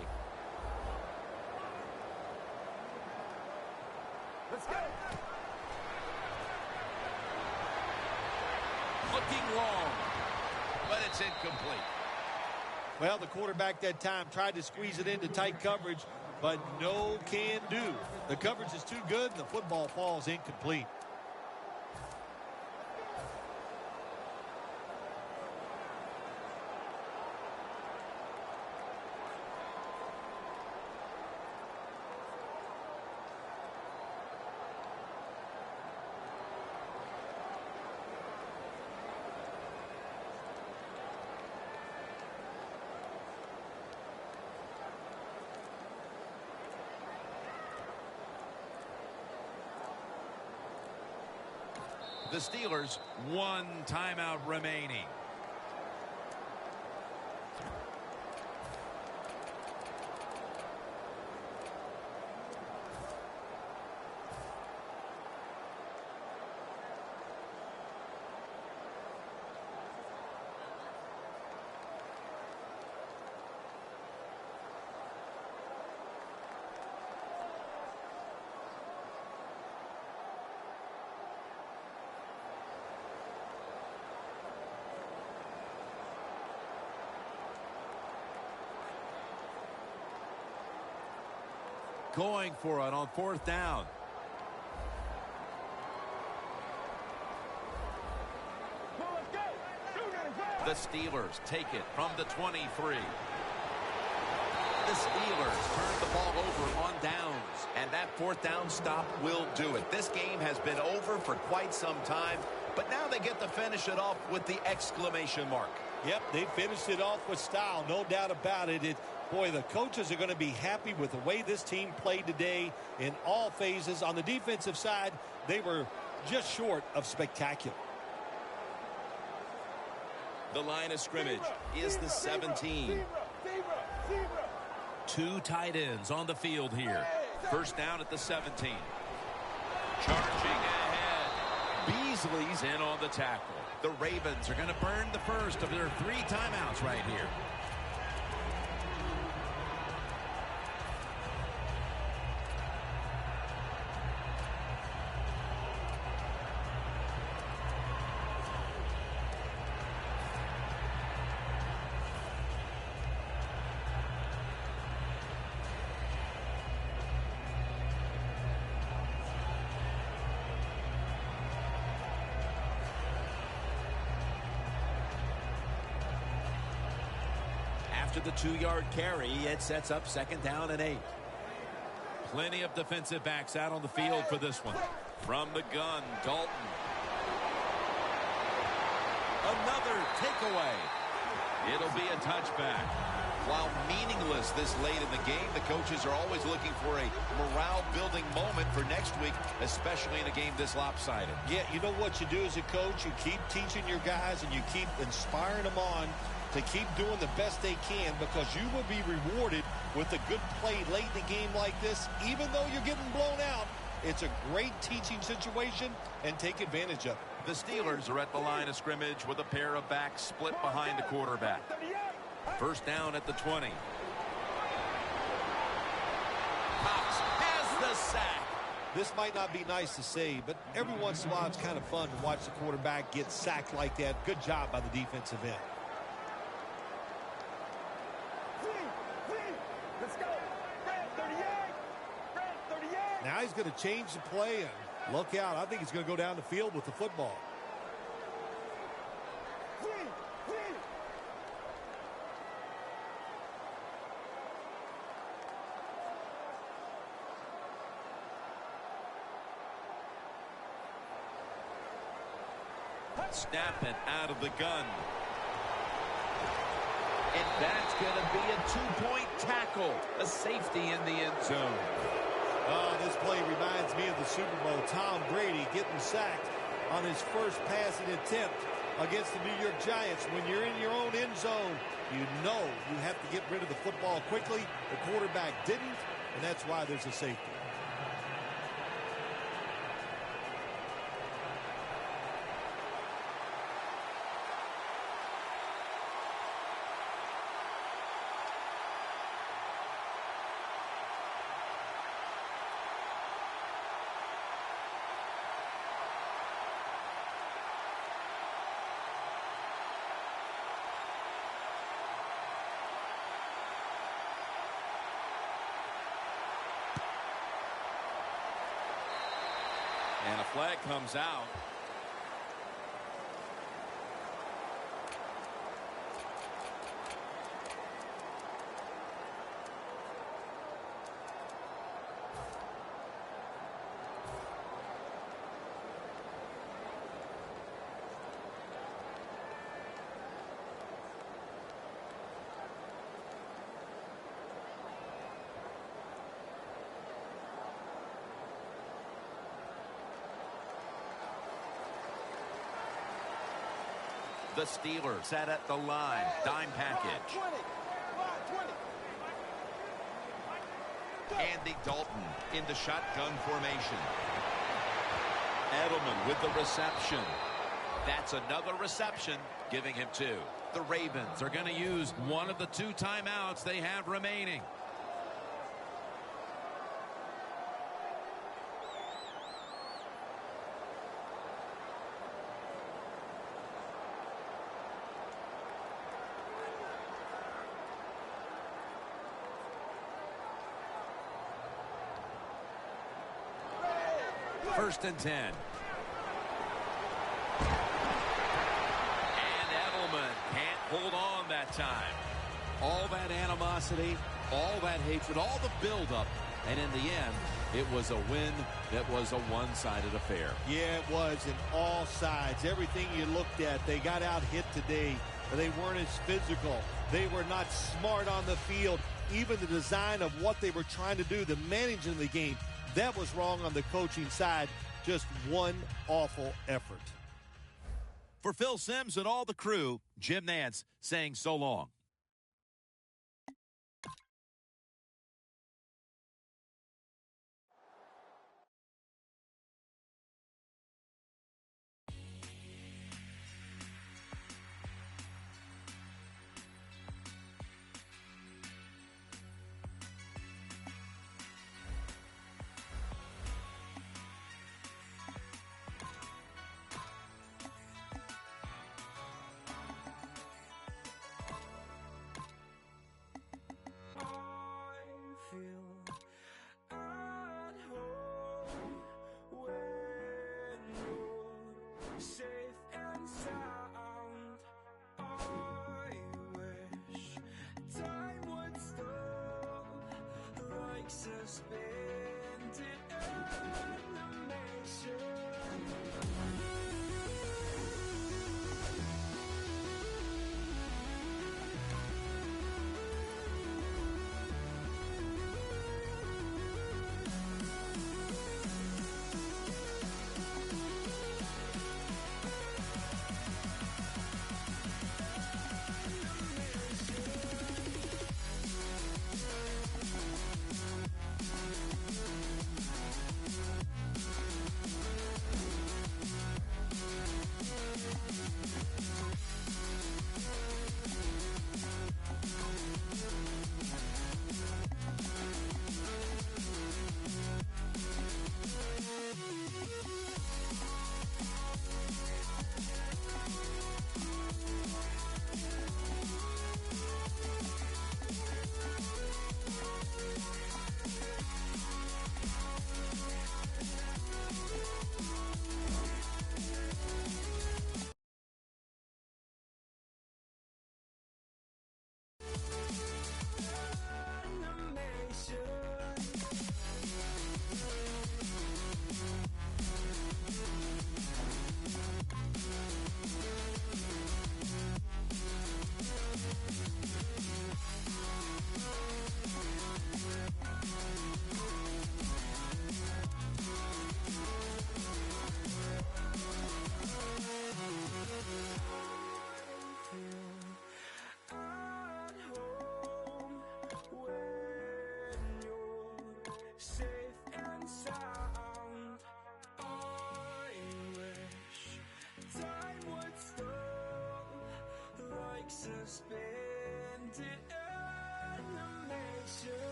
Let's go. looking long, but it's incomplete. Well, the quarterback that time tried to squeeze it into tight coverage, but no can do. The coverage is too good, and the football falls incomplete. The Steelers, one timeout remaining. Going for it on 4th down. The Steelers take it from the 23. The Steelers turn the ball over on downs, and that 4th down stop will do it. This game has been over for quite some time, but now they get to finish it off with the exclamation mark. Yep, they finished it off with style, no doubt about it. Boy, the coaches are going to be happy with the way this team played today in all phases. On the defensive side, they were just short of spectacular. The line of scrimmage is the 17. Two tight ends on the field here. First down at the 17. Charging ahead. Beasley's in on the tackle. The Ravens are going to burn the first of their 3 timeouts right here. After the 2-yard carry, it sets up 2nd down and 8. Plenty of defensive backs out on the field for this one. From the gun, Dalton. Another takeaway. It'll be a touchback. While meaningless this late in the game, the coaches are always looking for a morale-building moment for next week, especially in a game this lopsided. Yeah, you know what you do as a coach? You keep teaching your guys and you keep inspiring them on to keep doing the best they can, because you will be rewarded with a good play late in a game like this. Even though you're getting blown out, it's a great teaching situation, and take advantage of it. The Steelers are at the line of scrimmage with a pair of backs split behind the quarterback. First down at the 20. Cox has the sack. This might not be nice to say, but every once in a while it's kind of fun to watch the quarterback get sacked like that. Good job by the defensive end. Now he's going to change the play, and look out. I think he's going to go down the field with the football. Snap it out of the gun. And that's going to be a 2-point tackle. A safety in the end zone. This play reminds me of the Super Bowl. Tom Brady getting sacked on his first passing attempt against the New York Giants. When you're in your own end zone, you know you have to get rid of the football quickly. The quarterback didn't, and that's why there's a safety. And a flag comes out. The Steelers set at the line. Dime package. Andy Dalton in the shotgun formation. Edelman with the reception. That's another reception, giving him 2. The Ravens are going to use one of the 2 timeouts they have remaining. First and 10. And Edelman can't hold on that time. All that animosity, all that hatred, all the buildup. And in the end, it was a win that was a one-sided affair. Yeah, it was in all sides. Everything you looked at, they got out hit today. They weren't as physical. They were not smart on the field. Even the design of what they were trying to do, the managing of the game, that was wrong on the coaching side. Just one awful effort. For Phil Simms and all the crew, Jim Nantz saying so long.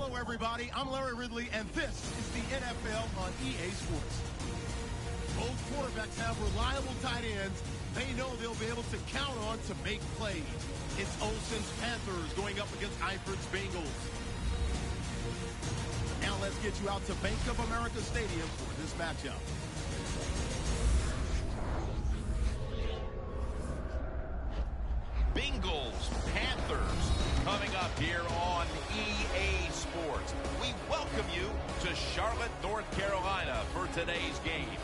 Hello, everybody. I'm Larry Ridley, and this is the NFL on EA Sports. Both quarterbacks have reliable tight ends they know they'll be able to count on to make plays. It's Olsen's Panthers going up against Eiferd's Bengals. Now let's get you out to Bank of America Stadium for this matchup. Bengals, Panthers, coming up here on EA Sports. We welcome you to Charlotte, North Carolina for today's game.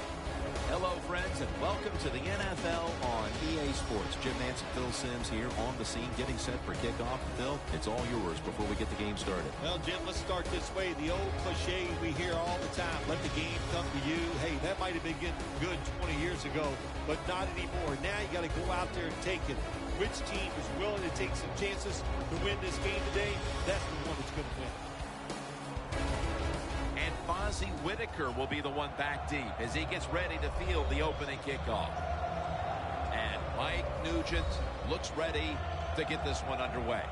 Hello, friends, and welcome to the NFL on EA Sports. Jim Nance and Phil Simms here on the scene, getting set for kickoff. Phil, it's all yours before we get the game started. Well, Jim, let's start this way. The old cliche we hear all the time, let the game come to you. Hey, that might have been good 20 years ago, but not anymore. Now you got to go out there and take it. Which team is willing to take some chances to win this game today? That's the one that's going to win. And Fozzie Whitaker will be the one back deep as he gets ready to field the opening kickoff. And Mike Nugent looks ready to get this one underway.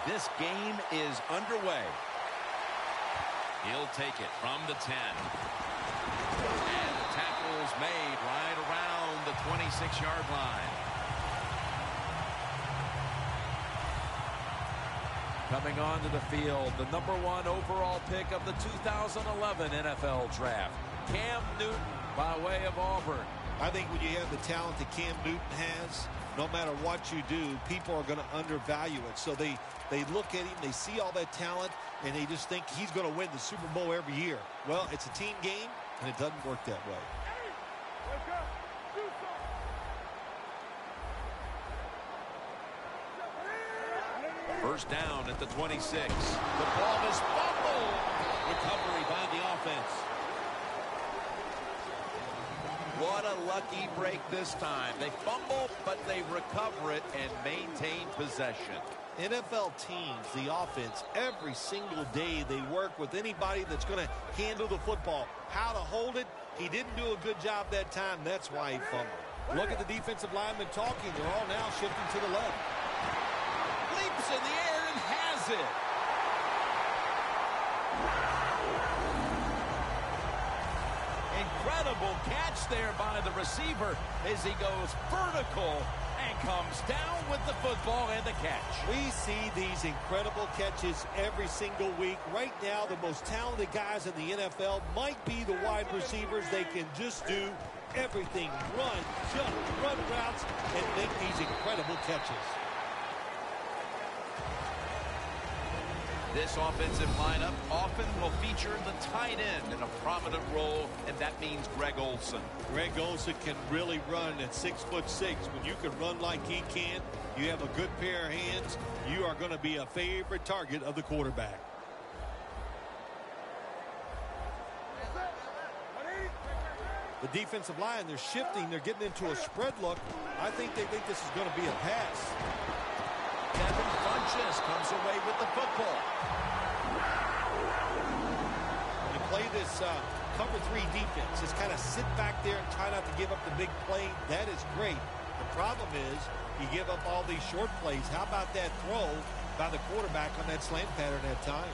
This game is underway. He'll take it from the 10. And the tackle's made right around the 26-yard line. Coming onto the field, the #1 overall pick of the 2011 NFL Draft, Cam Newton by way of Auburn. I think when you have the talent that Cam Newton has, no matter what you do, people are going to undervalue it. So they look at him, they see all that talent, and they just think he's going to win the Super Bowl every year. Well, it's a team game, and it doesn't work that way. First down at the 26. The ball is fumbled. Recovery by the offense. What a lucky break this time. They fumble, but they recover it and maintain possession. NFL teams, the offense, every single day they work with anybody that's going to handle the football. How to hold it, he didn't do a good job that time. That's why he fumbled. Look at the defensive linemen talking. They're all now shifting to the left. Leaps in the air and has it. Incredible catch there by the receiver as he goes vertical and comes down with the football and the catch. We see these incredible catches every single week. Right now, the most talented guys in the NFL might be the wide receivers. They can just do everything. Run, jump, run routes, and make these incredible catches. This offensive lineup often will feature the tight end in a prominent role, and that means Greg Olsen. Greg Olsen can really run at 6'6". When you can run like he can, you have a good pair of hands, you are going to be a favorite target of the quarterback. The defensive line, they're shifting, they're getting into a spread look. I think they think this is going to be a pass. Devin Funchess comes away with the football. You play this cover 3 defense. Just kind of sit back there and try not to give up the big play. That is great. The problem is you give up all these short plays. How about that throw by the quarterback on that slant pattern at time?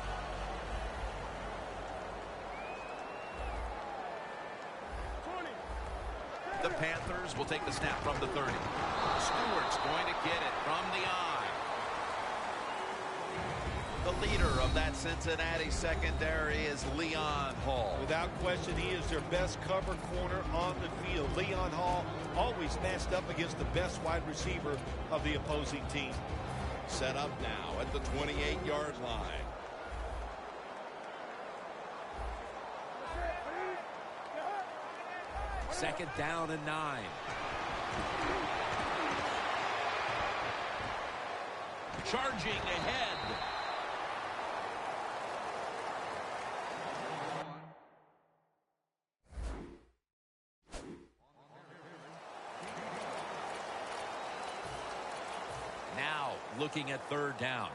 The Panthers will take the snap from the 30. Stewart's going to get it from the eye. The leader of that Cincinnati secondary is Leon Hall. Without question, he is their best cover corner on the field. Leon Hall always matched up against the best wide receiver of the opposing team. Set up now at the 28-yard line. Second down and 9. Charging ahead. Now looking at third down.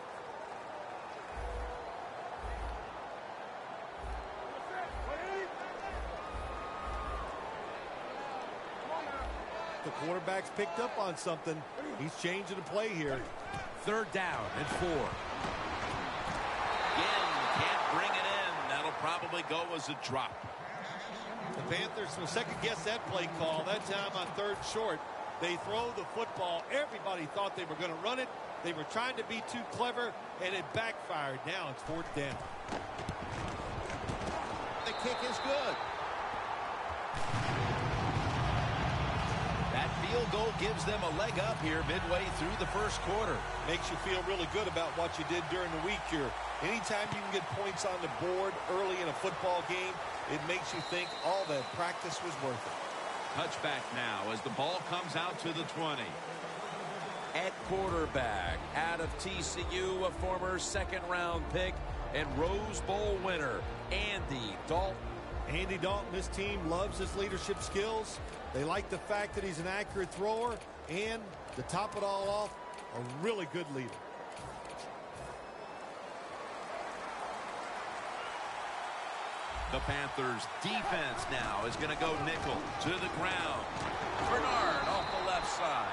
The quarterback's picked up on something. He's changing the play here. Third down and 4. Again, can't bring it in. That'll probably go as a drop. The Panthers will second-guess that play call. That time on third short, they throw the football. Everybody thought they were going to run it. They were trying to be too clever, and it backfired. Now it's fourth down. The kick is good. That field goal gives them a leg up here midway through the first quarter. Makes you feel really good about what you did during the week here. Anytime you can get points on the board early in a football game, it makes you think all that practice was worth it. Touchback now as the ball comes out to the 20. At quarterback, out of TCU, a former second-round pick and Rose Bowl winner, Andy Dalton. Andy Dalton, this team loves his leadership skills. They like the fact that he's an accurate thrower, and to top it all off, a really good leader. The Panthers defense now is going to go nickel to the ground. Bernard off the left side.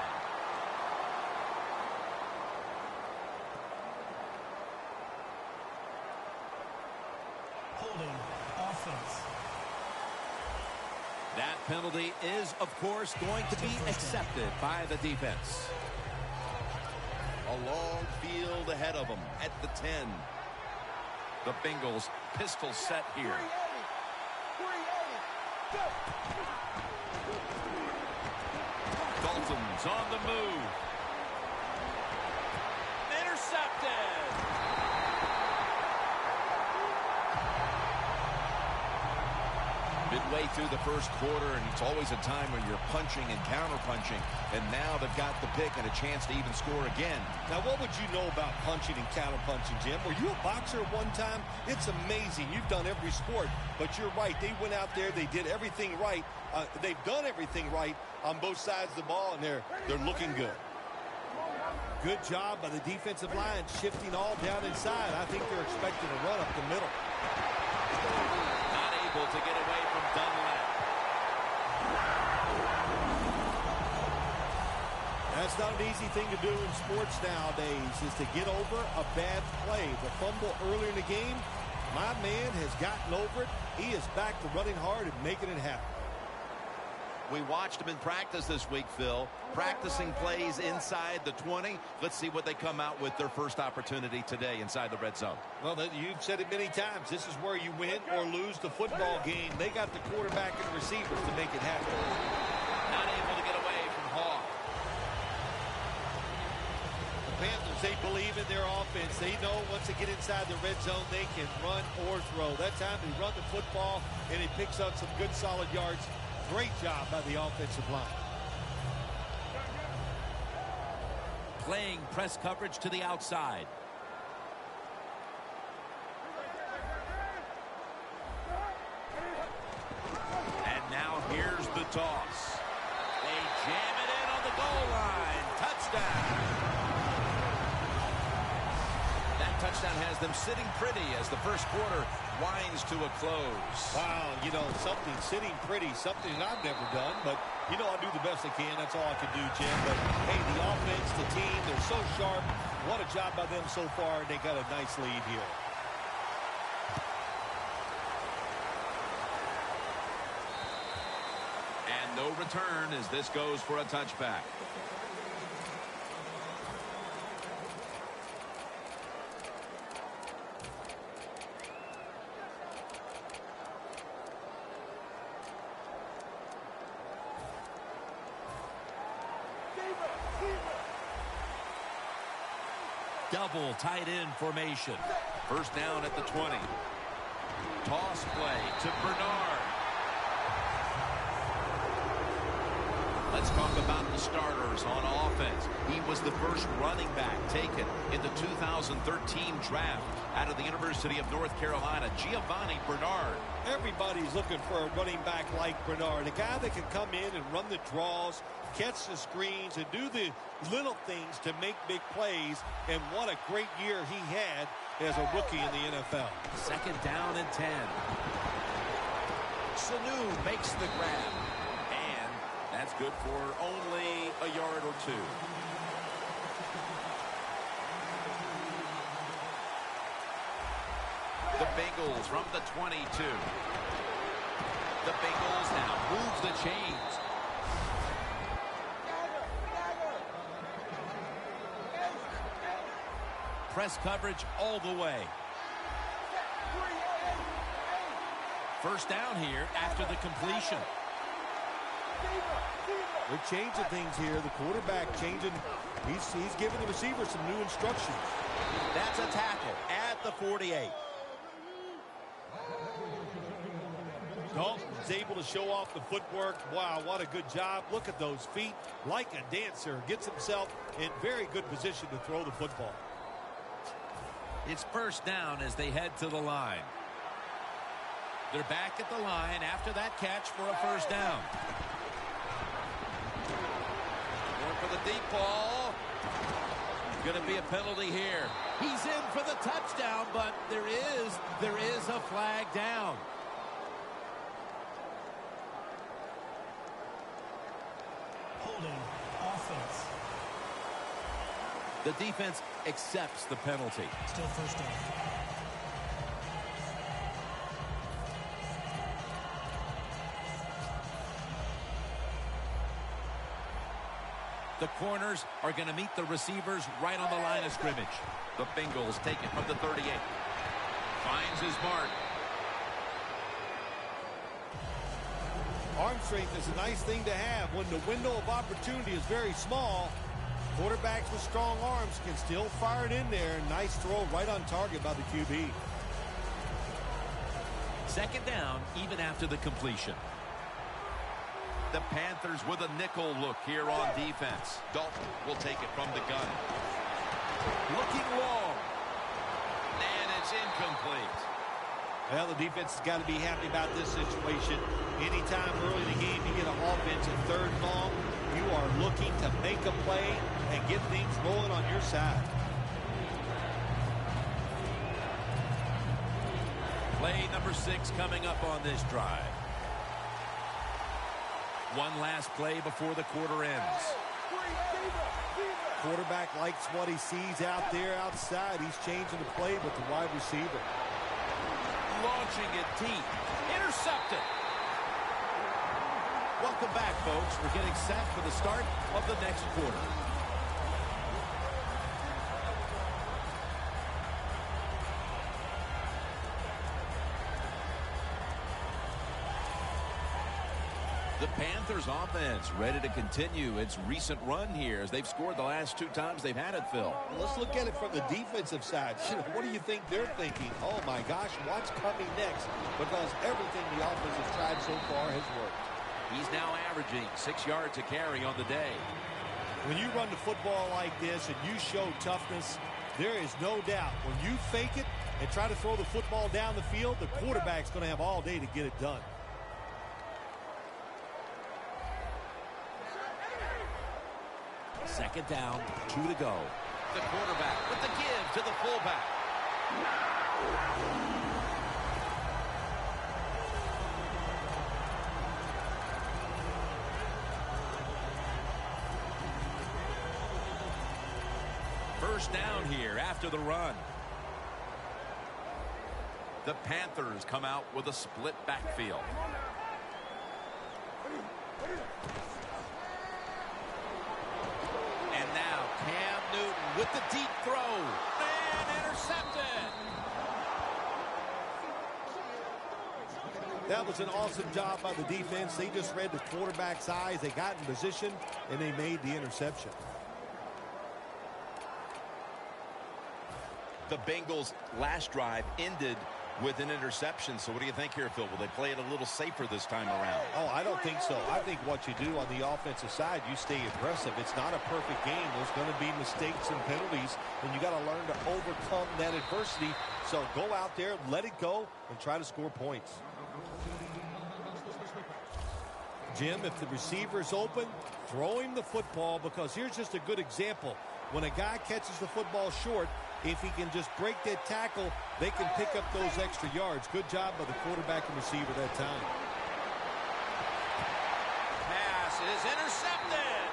Holding offense. That penalty is, of course, going to be accepted by the defense. A long field ahead of them at the 10. The Bengals pistol set here. Dalton's on the move. Intercepted. Midway through the first quarter, and it's always a time when you're punching and counter-punching, and now they've got the pick and a chance to even score again. Now, what would you know about punching and counter-punching, Jim? Were you a boxer at one time? It's amazing. You've done every sport, but you're right. They went out there. They did everything right. They've done everything right on both sides of the ball, and they're looking good. Good job by the defensive line, shifting all down inside. I think they're expecting a run up the middle. Not able to get away from Dunlap. That's not an easy thing to do in sports nowadays, is to get over a bad play. The fumble earlier in the game, my man has gotten over it. He is back to running hard and making it happen. We watched them in practice this week, Phil, practicing plays inside the 20. Let's see what they come out with their first opportunity today inside the red zone. Well, you've said it many times. This is where you win or lose the football game. They got the quarterback and receivers to make it happen. Not able to get away from Hawk. The Panthers, they believe in their offense. They know once they get inside the red zone, they can run or throw. That time they run the football, and he picks up some good solid yards. Great job by the offensive line. Playing press coverage to the outside. And now here's the toss. They jam it in on the goal line. Touchdown. That touchdown has them sitting pretty as the first quarter winds to a close. Wow, you know, something sitting pretty, something I've never done, but, you know, I do the best I can. That's all I can do, Jim. But, hey, the offense, the team, they're so sharp. What a job by them so far, and they got a nice lead here. And no return as this goes for a touchback. Double tight end formation. First down at the 20. Toss play to Bernard. Let's talk about the starters on offense. He was the first running back taken in the 2013 draft out of the University of North Carolina, Giovanni Bernard. Everybody's looking for a running back like Bernard, a guy that can come in and run the draws, catch the screens, and do the little things to make big plays. And what a great year he had as a rookie in the NFL. Second down and 10. Sanu makes the grab. And that's good for only a yard or two. The Bengals from the 22. The Bengals now moves the chains. Press coverage all the way. First down here after the completion. They're changing things here. The quarterback changing. He's giving the receiver some new instructions. That's a tackle at the 48. Dalton's able to show off the footwork. Wow, what a good job. Look at those feet. Like a dancer. Gets himself in very good position to throw the football. It's first down as they head to the line. They're back at the line after that catch for a first down. Going for the deep ball. Going to be a penalty here. He's in for the touchdown, but there is a flag down. Holding offense. The defense accepts the penalty. Still first down. The corners are going to meet the receivers right on the line of scrimmage. The Bengals take it from the 38. Finds his mark. Arm strength is a nice thing to have when the window of opportunity is very small. Quarterbacks with strong arms can still fire it in there. Nice throw right on target by the QB. Second down even after the completion. The Panthers with a nickel look here on defense. Dalton will take it from the gun. Looking long. And it's incomplete. Well, the defense has got to be happy about this situation. Anytime early in the game you get an offense at third and long, you are looking to make a play and get things rolling on your side. Play number 6 coming up on this drive. One last play before the quarter ends. Quarterback likes what he sees out there outside. He's changing the play with the wide receiver. Launching it deep. Intercepted. Welcome back, folks. We're getting set for the start of the next quarter. The Panthers offense ready to continue its recent run here as they've scored the last 2 times they've had it, Phil. Let's look at it from the defensive side. What do you think they're thinking? Oh, my gosh, what's coming next? Because everything the offense has tried so far has worked. He's now averaging 6 yards a carry on the day. When you run the football like this and you show toughness, there is no doubt when you fake it and try to throw the football down the field, the quarterback's going to have all day to get it done. Second down, 2 to go. The quarterback with the give to the fullback. First down here after the run. The Panthers come out with a split backfield. And now Cam Newton with the deep throw. And intercepted. That was an awesome job by the defense. They just read the quarterback's eyes. They got in position, and they made the interception. The Bengals' last drive ended with an interception. So what do you think here, Phil? Will they play it a little safer this time around? Oh, I don't think so. I think what you do on the offensive side, you stay aggressive. It's not a perfect game. There's going to be mistakes and penalties, and you got to learn to overcome that adversity. So go out there, let it go, and try to score points. Jim, if the receiver's open, throw him the football, because here's just a good example. When a guy catches the football short, if he can just break that tackle, they can pick up those extra yards. Good job by the quarterback and receiver that time. Pass is intercepted.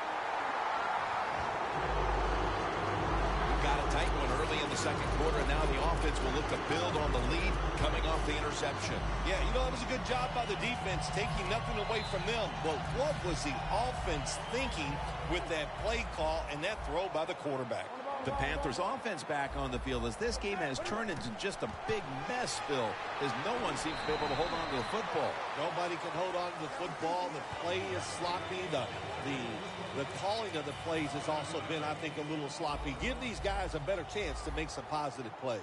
Got a tight one early in the second quarter, and now the offense will look to build on the lead coming off the interception. Yeah, you know, it was a good job by the defense, taking nothing away from them. But what was the offense thinking with that play call and that throw by the quarterback? The Panthers offense back on the field as this game has turned into just a big mess, Phil, as no one seems to be able to hold on to the football. Nobody can hold on to the football. The play is sloppy. The calling of the plays has also been, I think, a little sloppy. Give these guys a better chance to make some positive plays.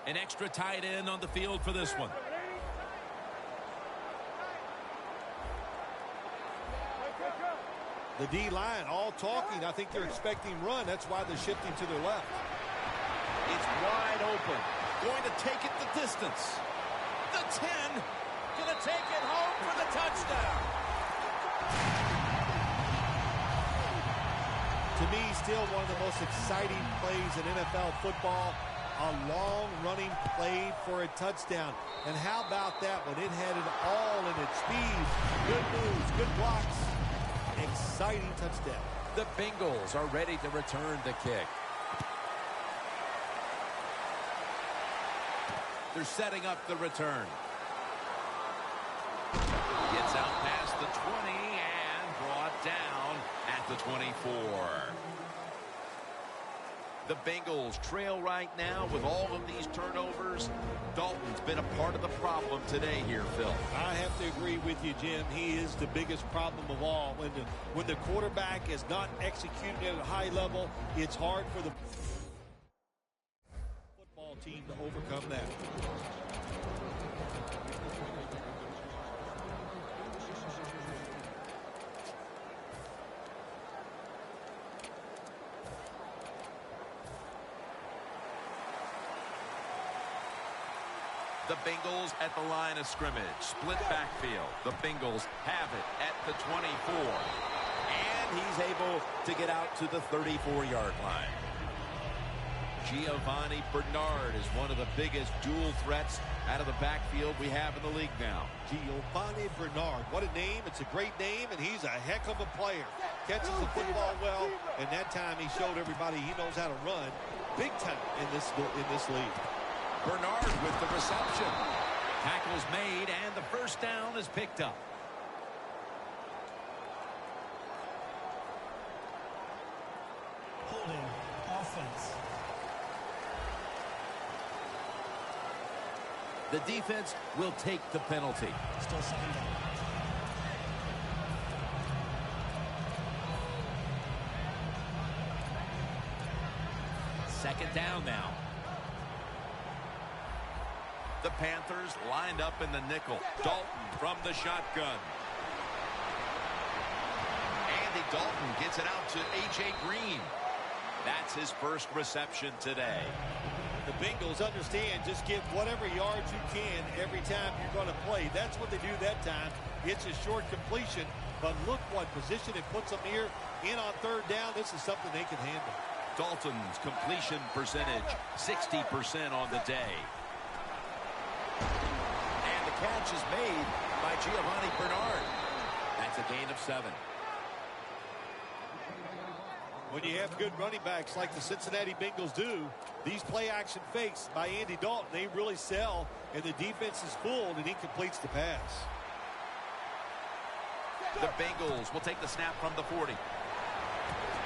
An extra tight end on the field for this one. The D-line all talking. I think they're expecting run. That's why they're shifting to their left. It's wide open. Going to take it the distance. The 10. Going to take it home for the touchdown. To me, still one of the most exciting plays in NFL football. A long-running play for a touchdown. And how about that one? It had it all in its speed. Good moves, good blocks. Exciting touchdown. The Bengals are ready to return the kick. They're setting up the return. Gets out past the 20 and brought down at the 24. The Bengals trail right now with all of these turnovers. Dalton's been a part of the problem today here, Phil. I have to agree with you, Jim. He is the biggest problem of all. When the quarterback is not executing at a high level, it's hard for the football team to overcome that. The Bengals at the line of scrimmage. Split backfield. The Bengals have it at the 24. And he's able to get out to the 34-yard line. Giovanni Bernard is one of the biggest dual threats out of the backfield we have in the league now. Giovanni Bernard. What a name. It's a great name, and he's a heck of a player. Catches the football well, and that time he showed everybody he knows how to run big time in this league. Bernard with the reception. Tackle's made, and the first down is picked up. The defense will take the penalty. Still second down. Second down now. The Panthers lined up in the nickel. Dalton from the shotgun. Andy Dalton gets it out to A.J. Green. That's his first reception today. The Bengals understand just get whatever yards you can every time you're going to play. That's what they do that time. It's a short completion, but look what position it puts them here in on third down. This is something they can handle. Dalton's completion percentage, 60% on the day. And the catch is made by Giovanni Bernard. That's a gain of 7. When you have good running backs like the Cincinnati Bengals do, these play-action fakes by Andy Dalton, they really sell, and the defense is fooled, and he completes the pass. The Bengals will take the snap from the 40.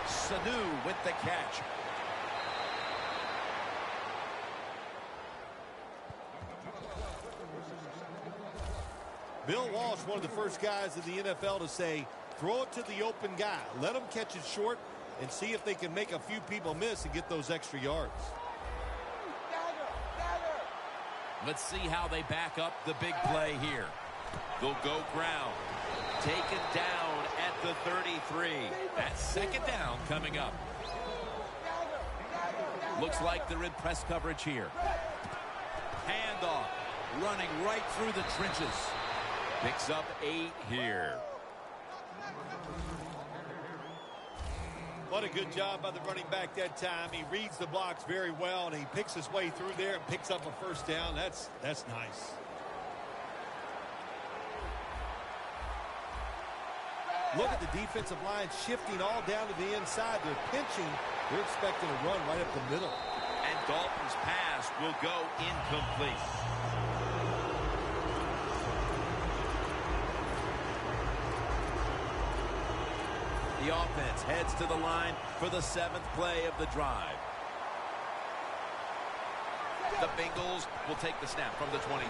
Sanu with the catch. Bill Walsh, one of the first guys in the NFL to say, throw it to the open guy. Let him catch it short and see if they can make a few people miss and get those extra yards. Let's see how they back up the big play here. They'll go ground. Taken down at the 33. That's second down coming up. Looks like they're in press coverage here. Handoff. Running right through the trenches. Picks up 8 here. What a good job by the running back that time. He reads the blocks very well, and he picks his way through there and picks up a first down. That's nice. Look at the defensive line shifting all down to the inside. They're pinching. They're expecting a run right up the middle. And Dalton's pass will go incomplete. The offense heads to the line for the 7th play of the drive. The Bengals will take the snap from the 25.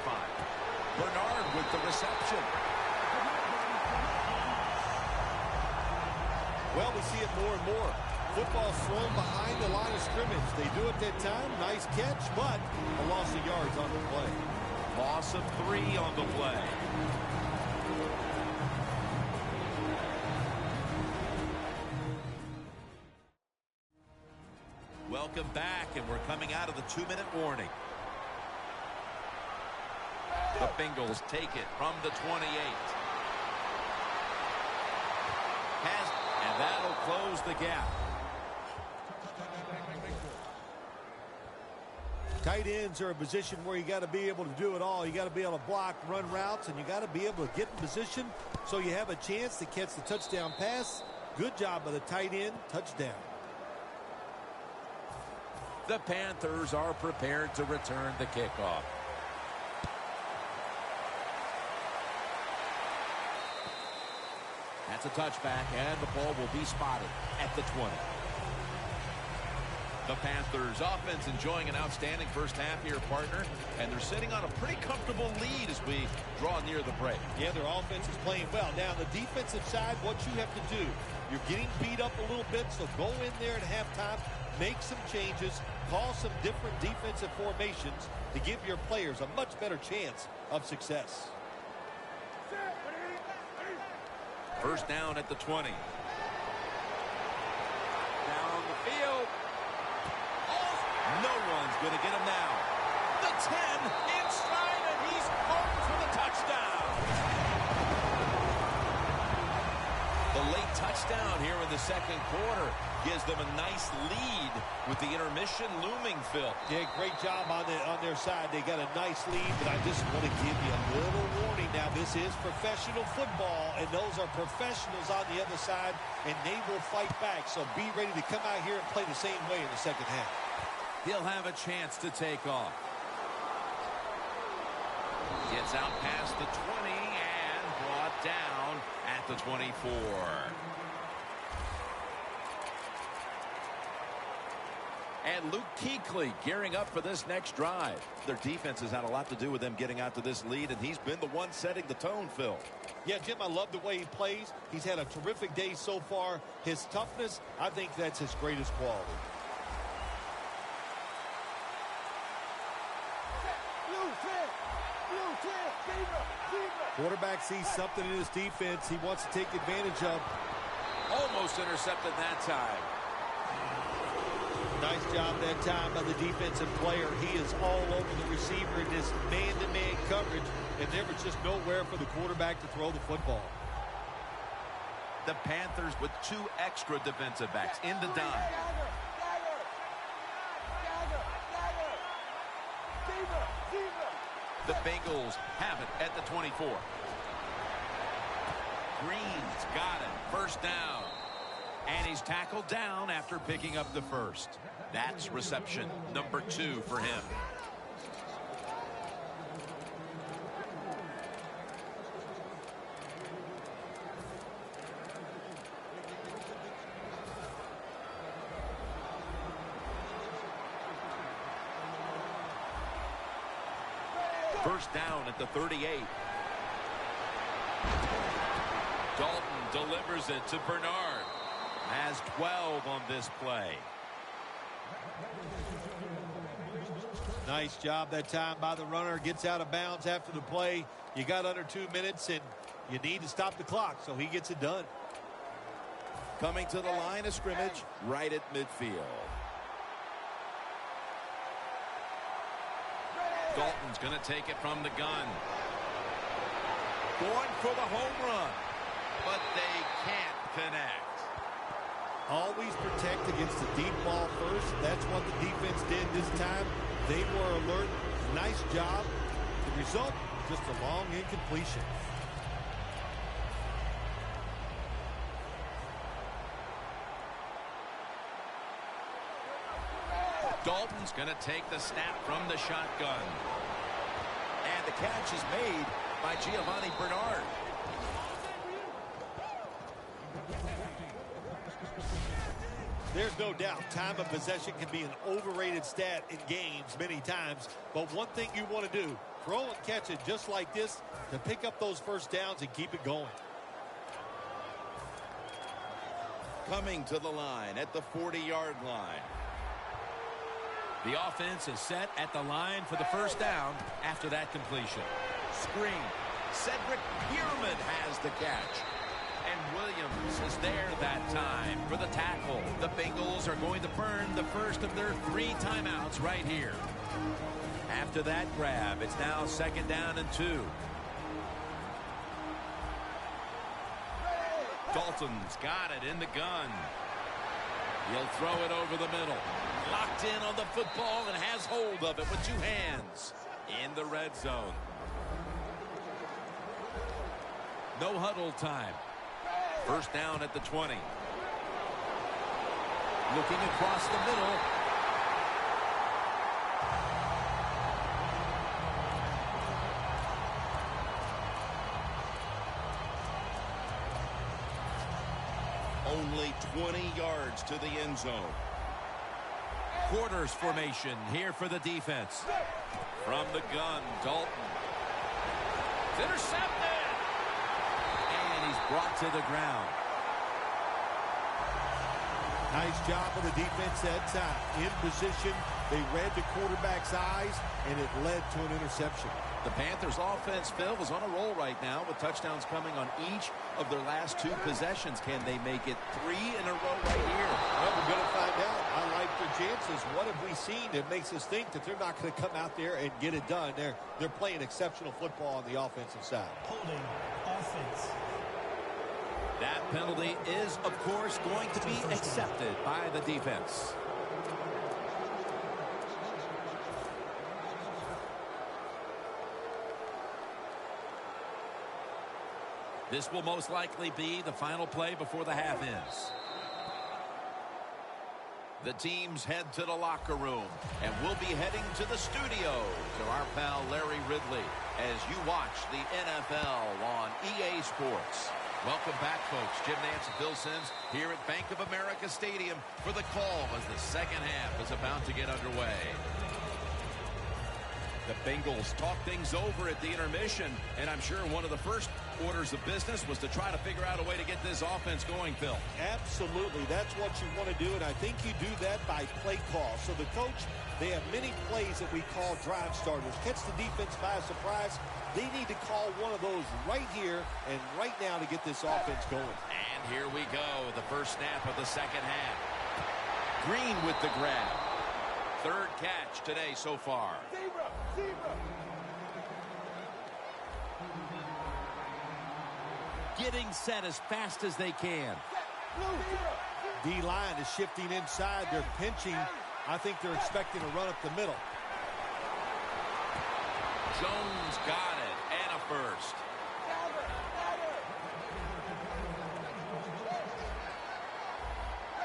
Bernard with the reception. Well, we see it more and more. Football thrown behind the line of scrimmage. They do it that time. Nice catch, but a loss of yards on the play. Loss of 3 on the play. Welcome back, and we're coming out of the 2-minute warning. The Bengals take it from the 28. And that'll close the gap. Tight ends are a position where you got to be able to do it all. You got to be able to block, run routes, and you got to be able to get in position so you have a chance to catch the touchdown pass. Good job by the tight end. Touchdown. The Panthers are prepared to return the kickoff. That's a touchback, and the ball will be spotted at the 20. The Panthers offense enjoying an outstanding first half here, partner, and they're sitting on a pretty comfortable lead as we draw near the break. Yeah, their offense is playing well. Now, the defensive side, what you have to do, you're getting beat up a little bit, so go in there at halftime, make some changes, call some different defensive formations to give your players a much better chance of success. First down at the 20. Down the field. No one's going to get him now. The 10 inside, and he's home for the touchdown. The late touchdown here in the second quarter gives them a nice lead with the intermission looming, Phil. Yeah, great job on their side. They got a nice lead, but I just want to give you a little warning now. This is professional football, and those are professionals on the other side, and they will fight back. So be ready to come out here and play the same way in the second half. He'll have a chance to take off. Gets out past the 20 and brought down at the 24. And Luke Kuechly gearing up for this next drive. Their defense has had a lot to do with them getting out to this lead, and he's been the one setting the tone, Phil. Yeah, Jim, I love the way he plays. He's had a terrific day so far. His toughness, I think that's his greatest quality. Quarterback sees something in his defense he wants to take advantage of. Almost intercepted that time. Nice job that time by the defensive player. He is all over the receiver in this man-to-man coverage, and there was just nowhere for the quarterback to throw the football. The Panthers with 2 extra defensive backs in the dime. The Bengals have it at the 24. Green's got it. First down. And he's tackled down after picking up the first. That's reception number 2 for him. First down at the 38. Dalton delivers it to Bernard. Has 12 on this play. Nice job that time by the runner. Gets out of bounds after the play. You got under 2 minutes, and you need to stop the clock, so he gets it done. Coming to the line of scrimmage right at midfield. Dalton's going to take it from the gun. Going for the home run. But they can't connect. Always protect against the deep ball first. That's what the defense did this time. They were alert. Nice job. The result, just a long incompletion. Dalton's going to take the snap from the shotgun. And the catch is made by Giovanni Bernard. There's no doubt time of possession can be an overrated stat in games many times. But one thing you want to do, throw and catch it just like this to pick up those first downs and keep it going. Coming to the line at the 40-yard line. The offense is set at the line for the first down after that completion. Screen. Cedric Pierman has the catch. And Williams is there that time for the tackle. The Bengals are going to burn the first of their 3 timeouts right here. After that grab, it's now 2nd down and 2. Dalton's got it in the gun. He'll throw it over the middle. Locked in on the football and has hold of it with 2 hands. In the red zone. No huddle time. First down at the 20. Looking across the middle. Only 20 yards to the end zone. Quarters formation here for the defense. From the gun, Dalton. It's intercepted. And he's brought to the ground. Nice job of the defense that time. In position, they read the quarterback's eyes, and it led to an interception. The Panthers offense, Phil, is on a roll right now with touchdowns coming on each of their last 2 possessions. Can they make it 3 in a row right here? Well, we're going to find out. I like their chances. What have we seen that makes us think that they're not going to come out there and get it done? They're playing exceptional football on the offensive side. Holding offense. That penalty is, of course, going to be accepted by the defense. This will most likely be the final play before the half ends. The teams head to the locker room, and we'll be heading to the studio to our pal Larry Ridley as you watch the NFL on EA Sports. Welcome back, folks. Jim Nance and Bill Sims here at Bank of America Stadium for the call as the second half is about to get underway. The Bengals talk things over at the intermission, and I'm sure one of the first orders of business was to try to figure out a way to get this offense going, Phil. Absolutely. That's what you want to do, and I think you do that by play call. So the coach, they have many plays that we call drive starters. Catch the defense by surprise. They need to call one of those right here and right now to get this offense going. And here we go, the first snap of the second half. Green with the grab. Third catch today so far. Getting set as fast as they can. D-line is shifting inside. They're pinching. I think they're expecting a run up the middle. Jones got it, and a first.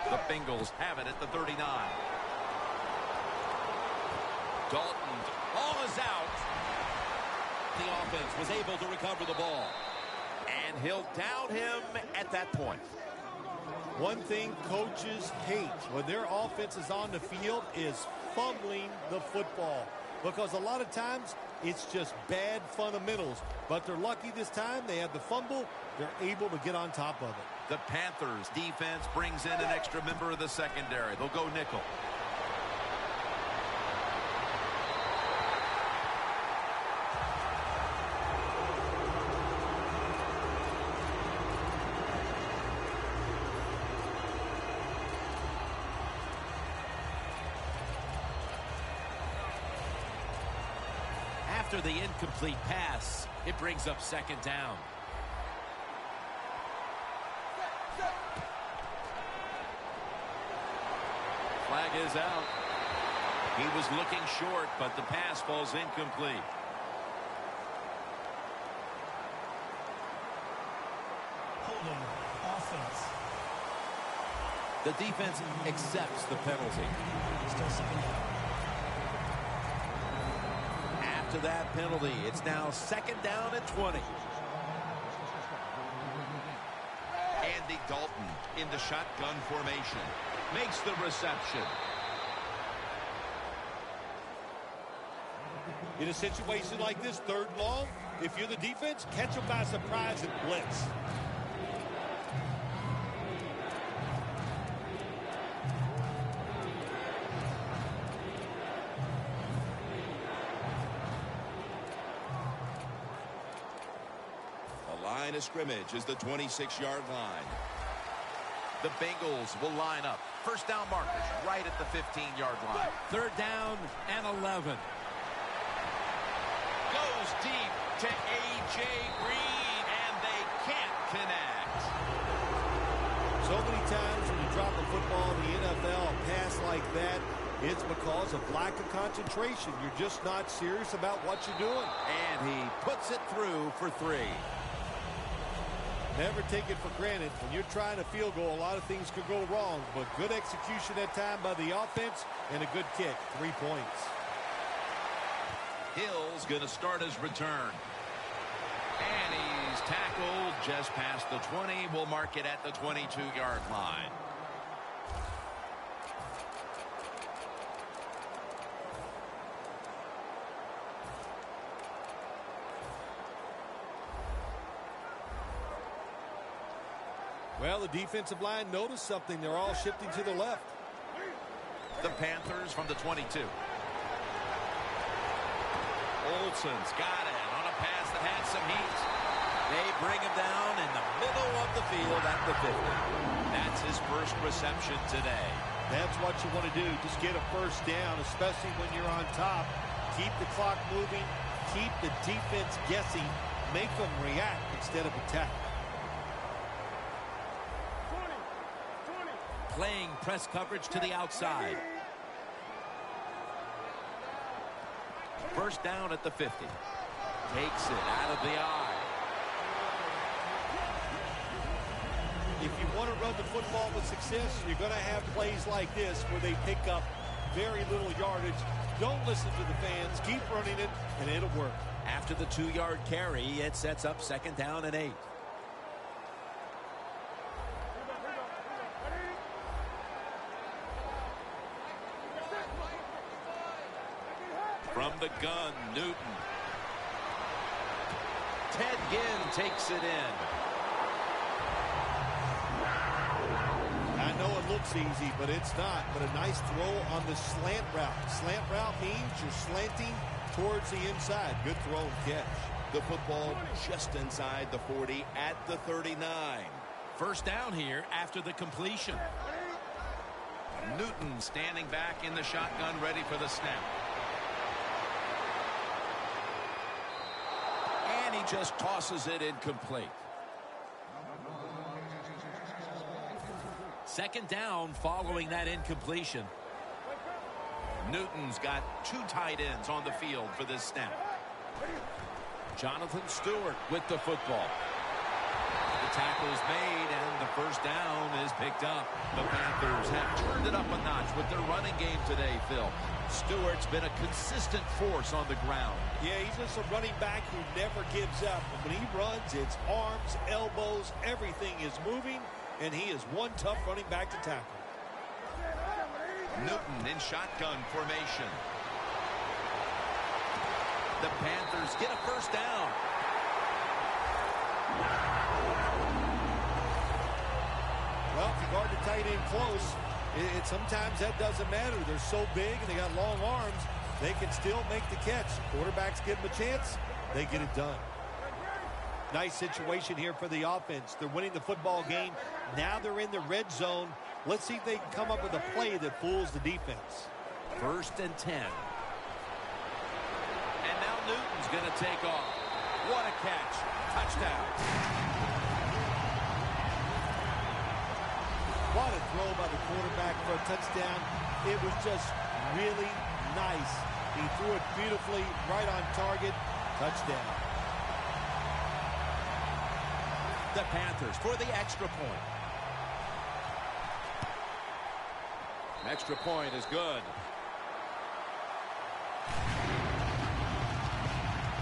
The Bengals have it at the 39. Dalton, ball is out. The offense was able to recover the ball. And he'll down him at that point. One thing coaches hate when their offense is on the field is fumbling the football. Because a lot of times it's just bad fundamentals. But they're lucky this time. They had the fumble. They're able to get on top of it. The Panthers defense brings in an extra member of the secondary. They'll go nickel. After the incomplete pass, it brings up second down. Flag is out. He was looking short, but the pass falls incomplete. Holding offense. The defense accepts the penalty. Still second down. After that penalty, it's now second down at 20. Andy Dalton in the shotgun formation. Makes the reception. In a situation like this, third and long, if you're the defense, catch them by surprise and blitz. The line of scrimmage is the 26-yard line. The Bengals will line up. First down markers right at the 15-yard line. Third down and 11. Goes deep to A.J. Green, and they can't connect. So many times when you drop a football in the NFL, a pass like that, it's because of lack of concentration. You're just not serious about what you're doing. And he puts it through for 3. Never take it for granted. When you're trying a field goal, a lot of things could go wrong, but good execution that time by the offense and a good kick. 3 points. Hill's going to start his return. And he's tackled just past the 20. We'll mark it at the 22-yard line. Well, the defensive line noticed something. They're all shifting to the left. The Panthers from the 22. Olsen's got it on a pass that had some heat. They bring him down in the middle of the field at the 50. That's his first reception today. That's what you want to do. Just get a first down, especially when you're on top. Keep the clock moving. Keep the defense guessing. Make them react instead of attack. Playing press coverage to the outside. First down at the 50. Takes it out of the eye. if you want to run the football with success, you're going to have plays like this where they pick up very little yardage. Don't listen to the fans. Keep running it, and it'll work. After the 2-yard carry, it sets up 2nd down and 8. From the gun, Newton. Ted Ginn takes it in. I know it looks easy, but it's not. But a nice throw on the slant route. Slant route means you're slanting towards the inside. Good throw and catch. The football just inside the 40 at the 39. 1st down here after the completion. Newton standing back in the shotgun, ready for the snap. And he just tosses it incomplete. 2nd down following that incompletion. Newton's got 2 tight ends on the field for this snap. Jonathan Stewart with the football. The tackle is made, and the 1st down is picked up. The Panthers have turned it up a notch with their running game today, Phil. Stewart's been a consistent force on the ground. Yeah, he's just a running back who never gives up. When he runs, it's arms, elbows, everything is moving, and he is one tough running back to tackle. Newton in shotgun formation. The Panthers get a 1st down. Well, if you guard the tight end close, sometimes that doesn't matter. They're so big and they got long arms, they can still make the catch. Quarterbacks give them a chance, they get it done. Nice situation here for the offense. They're winning the football game. Now they're in the red zone. Let's see if they can come up with a play that fools the defense. 1st and 10. And now Newton's going to take off. What a catch. Touchdown. What a throw by the quarterback for a touchdown. It was just really nice. He threw it beautifully, right on target. Touchdown. The Panthers for the extra point. Extra point is good.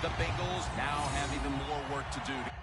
The Bengals now have even more work to do.